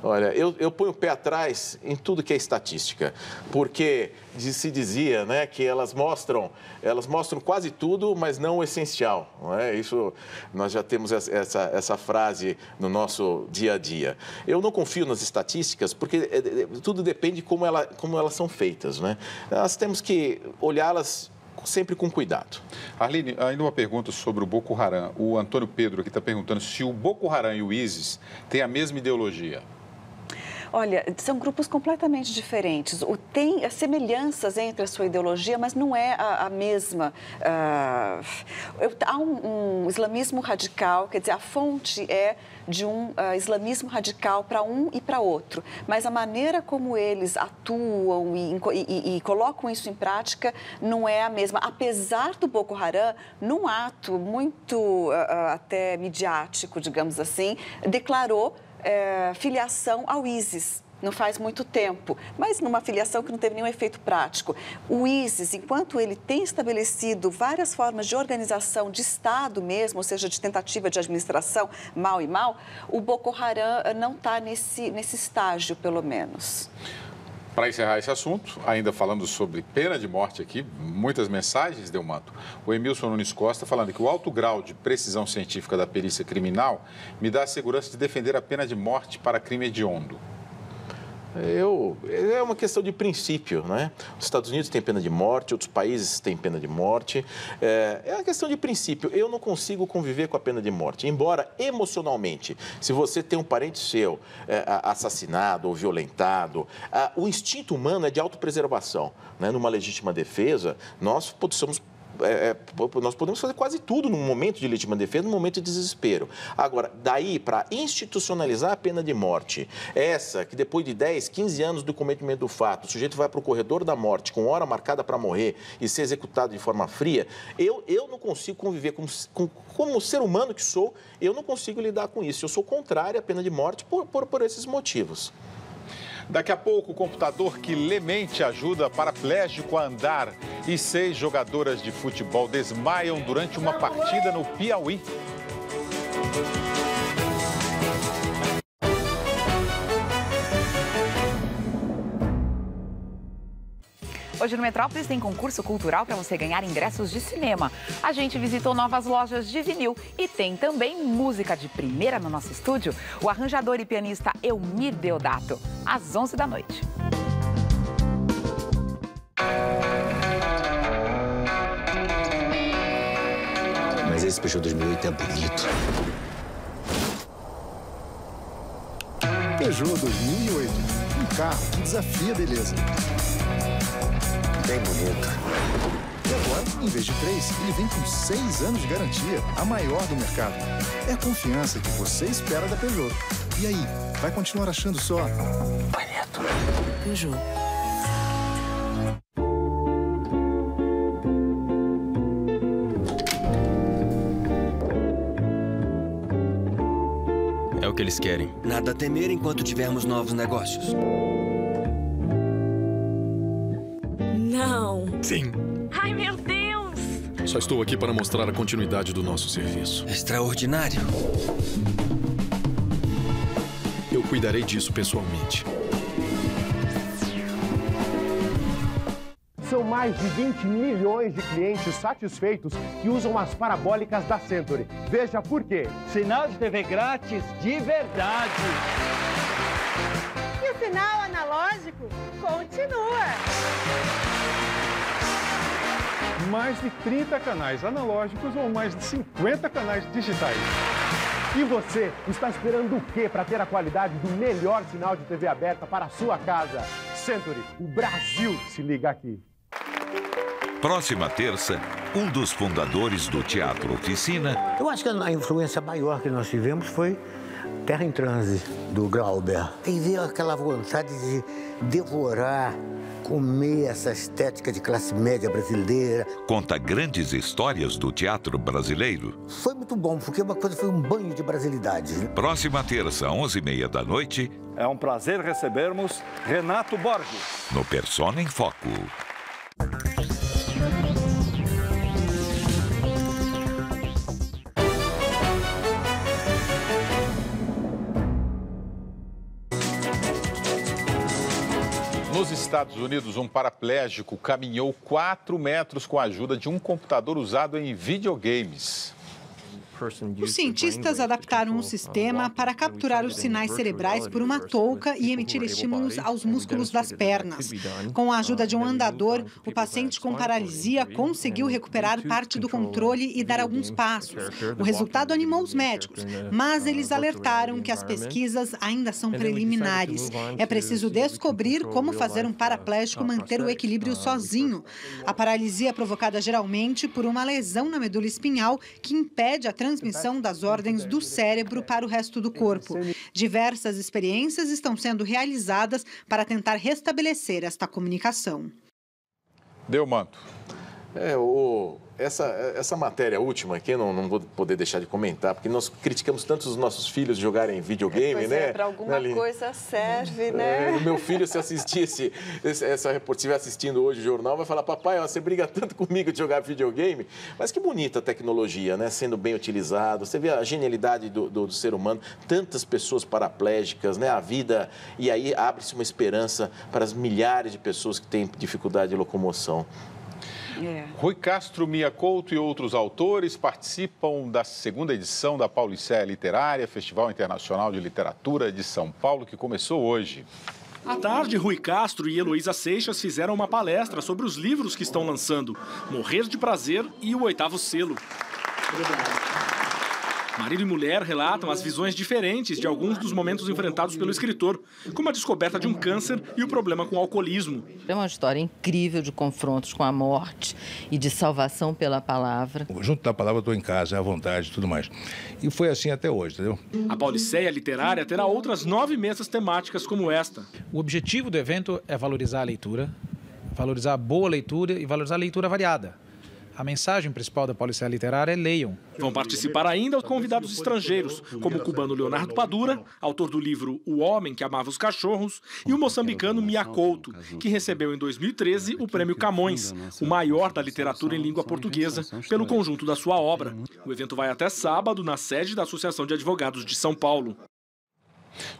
Olha, eu ponho o pé atrás em tudo que é estatística, porque se dizia, né, que elas mostram quase tudo, mas não o essencial. Não é? Isso, nós já temos essa frase no nosso dia a dia. Eu não confio nas estatísticas, porque tudo depende de como elas são feitas, né? Nós temos que olhá-las sempre com cuidado. Arline, ainda uma pergunta sobre o Boko Haram. O Antônio Pedro aqui está perguntando se o Boko Haram e o ISIS têm a mesma ideologia. Olha, são grupos completamente diferentes. Tem semelhanças entre a sua ideologia, mas não é a mesma. Há um islamismo radical, quer dizer, a fonte é de um islamismo radical para um e para outro. Mas a maneira como eles atuam e colocam isso em prática não é a mesma. Apesar do Boko Haram, num ato muito até midiático, digamos assim, declarou filiação ao ISIS. Não faz muito tempo, mas numa filiação que não teve nenhum efeito prático. O ISIS, enquanto ele tem estabelecido várias formas de organização de Estado mesmo, ou seja, de tentativa de administração mal e mal, o Boko Haram não está nesse estágio, pelo menos. Para encerrar esse assunto, ainda falando sobre pena de morte aqui, muitas mensagens, Delmanto. O Emilson Nunes Costa falando que o alto grau de precisão científica da perícia criminal me dá a segurança de defender a pena de morte para crime hediondo. É uma questão de princípio, né? Os Estados Unidos têm pena de morte, outros países têm pena de morte. É uma questão de princípio. Eu não consigo conviver com a pena de morte. Embora, emocionalmente, se você tem um parente seu assassinado ou violentado, o instinto humano é de autopreservação, né? Numa legítima defesa, nós podemos fazer quase tudo num momento de legítima defesa, num momento de desespero. Agora, daí para institucionalizar a pena de morte, essa que depois de 10, 15 anos do cometimento do fato, o sujeito vai para o corredor da morte com hora marcada para morrer e ser executado de forma fria, eu não consigo conviver como ser humano que sou, eu não consigo lidar com isso. Eu sou contrário à pena de morte por esses motivos. Daqui a pouco, o computador que lemente ajuda paraplégico a andar e 6 jogadoras de futebol desmaiam durante uma partida no Piauí. Hoje no Metrópolis tem concurso cultural para você ganhar ingressos de cinema. A gente visitou novas lojas de vinil e tem também música de primeira no nosso estúdio. O arranjador e pianista Elmir Deodato, às 11 da noite. Mas esse Peugeot 2008 é bonito. Peugeot 2008, um carro que desafia a beleza. Bem bonito. E agora, em vez de 3, ele vem com 6 anos de garantia, a maior do mercado. É a confiança que você espera da Peugeot. E aí, vai continuar achando só? Bonito. Peugeot. É o que eles querem. Nada a temer enquanto tivermos novos negócios. Não. Sim. Ai, meu Deus! Só estou aqui para mostrar a continuidade do nosso serviço. Extraordinário. Eu cuidarei disso pessoalmente. São mais de 20 milhões de clientes satisfeitos que usam as parabólicas da Century. Veja por quê. Sinal de TV grátis de verdade. E o sinal analógico continua. Mais de 30 canais analógicos ou mais de 50 canais digitais. E você está esperando o quê para ter a qualidade do melhor sinal de TV aberta para a sua casa? Century, o Brasil se liga aqui. Próxima terça, um dos fundadores do Teatro Oficina... Eu acho que a influência maior que nós tivemos foi Terra em Transe, do Glauber. E veio aquela vontade de devorar, comer essa estética de classe média brasileira. Conta grandes histórias do teatro brasileiro. Foi muito bom, porque uma coisa foi um banho de brasilidade. Próxima terça, 11h30 da noite... É um prazer recebermos Renato Borges. No Persona em Foco. Nos Estados Unidos, um paraplégico caminhou 4 metros com a ajuda de um computador usado em videogames. Os cientistas adaptaram um sistema para capturar os sinais cerebrais por uma touca e emitir estímulos aos músculos das pernas. Com a ajuda de um andador, o paciente com paralisia conseguiu recuperar parte do controle e dar alguns passos. O resultado animou os médicos, mas eles alertaram que as pesquisas ainda são preliminares. É preciso descobrir como fazer um paraplégico manter o equilíbrio sozinho. A paralisia é provocada geralmente por uma lesão na medula espinhal que impede a transmissão das ordens do cérebro para o resto do corpo. Diversas experiências estão sendo realizadas para tentar restabelecer esta comunicação. Delmanto. Essa matéria última aqui, eu não vou poder deixar de comentar, porque nós criticamos tanto os nossos filhos jogarem videogame, né? Para alguma coisa serve, né? O meu filho, se assistisse, essa repórter estiver assistindo hoje o jornal, vai falar, papai, você briga tanto comigo de jogar videogame. Mas que bonita a tecnologia, né? Sendo bem utilizado. Você vê a genialidade do ser humano, tantas pessoas paraplégicas, né? A vida, e aí abre-se uma esperança para as milhares de pessoas que têm dificuldade de locomoção. Rui Castro, Mia Couto e outros autores participam da segunda edição da Pauliceia Literária, Festival Internacional de Literatura de São Paulo, que começou hoje. À tarde, Rui Castro e Heloísa Seixas fizeram uma palestra sobre os livros que estão lançando, Morrer de Prazer e O Oitavo Selo. Marido e mulher relatam as visões diferentes de alguns dos momentos enfrentados pelo escritor, como a descoberta de um câncer e o problema com o alcoolismo. É uma história incrível de confrontos com a morte e de salvação pela palavra. Junto da palavra, eu estou em casa, à vontade e tudo mais. E foi assim até hoje, entendeu? A Pauliceia Literária terá outras 9 mesas temáticas como esta. O objetivo do evento é valorizar a leitura, valorizar a boa leitura e valorizar a leitura variada. A mensagem principal da Pauliceia Literária é leiam. Vão participar ainda convidados estrangeiros, como o cubano Leonardo Padura, autor do livro O Homem que Amava os Cachorros, e o moçambicano Mia Couto, que recebeu em 2013 o Prêmio Camões, o maior da literatura em língua portuguesa, pelo conjunto da sua obra. O evento vai até sábado na sede da Associação de Advogados de São Paulo.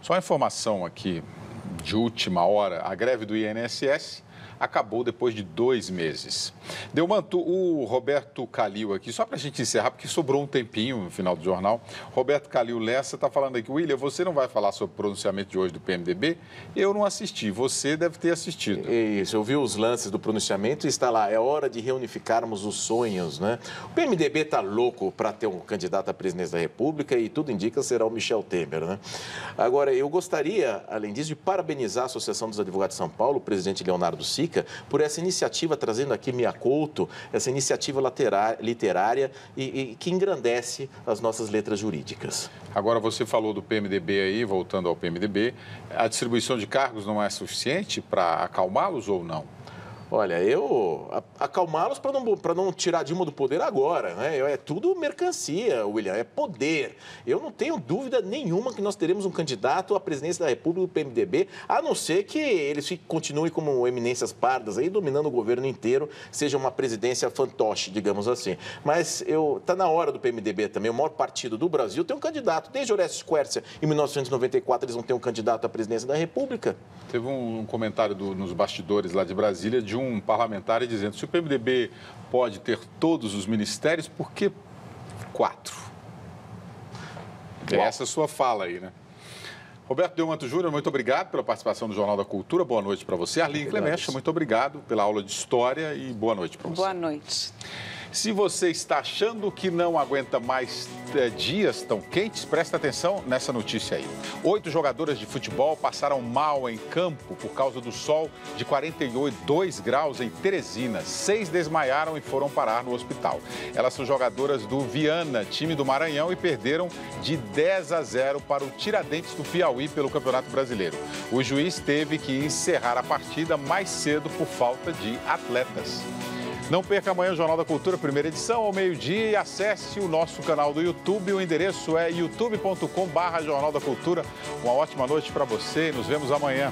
Só informação aqui de última hora, a greve do INSS acabou depois de 2 meses. Delmanto, o Roberto Calil aqui, só para a gente encerrar, porque sobrou um tempinho no final do jornal. Roberto Calil Lessa está falando aqui, William, você não vai falar sobre o pronunciamento de hoje do PMDB? Eu não assisti, você deve ter assistido. Isso, eu vi os lances do pronunciamento e está lá, é hora de reunificarmos os sonhos, né? O PMDB está louco para ter um candidato à presidência da República e tudo indica será o Michel Temer, né? Agora, eu gostaria, além disso, de parabenizar a Associação dos Advogados de São Paulo, o presidente Leonardo Sica, por essa iniciativa, trazendo aqui Mia Couto, essa iniciativa literária e que engrandece as nossas letras jurídicas. Agora, você falou do PMDB aí, voltando ao PMDB, a distribuição de cargos não é suficiente para acalmá-los ou não? Olha, acalmá-los para não tirar Dilma do poder agora, né? É tudo mercancia, William, é poder. Eu não tenho dúvida nenhuma que nós teremos um candidato à presidência da República do PMDB, a não ser que eles continuem como eminências pardas aí, dominando o governo inteiro, seja uma presidência fantoche, digamos assim. Mas está na hora do PMDB também, o maior partido do Brasil, tem um candidato. Desde Orestes Quercia, em 1994, eles vão ter um candidato à presidência da República. Teve um comentário nos bastidores lá de Brasília de um parlamentar dizendo, se o PMDB pode ter todos os ministérios, por que 4? É essa a sua fala aí, né? Roberto Delmanto Júnior, muito obrigado pela participação no Jornal da Cultura. Boa noite para você. Arline Clemecha, muito obrigado pela aula de História e boa noite para você. Boa noite. Se você está achando que não aguenta mais dias tão quentes, presta atenção nessa notícia aí. 8 jogadoras de futebol passaram mal em campo por causa do sol de 42 graus em Teresina. 6 desmaiaram e foram parar no hospital. Elas são jogadoras do Viana, time do Maranhão, e perderam de 10-0 para o Tiradentes do Piauí pelo Campeonato Brasileiro. O juiz teve que encerrar a partida mais cedo por falta de atletas. Não perca amanhã o Jornal da Cultura, primeira edição, ao meio-dia, e acesse o nosso canal do YouTube. O endereço é youtube.com/Jornal da Cultura. Uma ótima noite para você e nos vemos amanhã.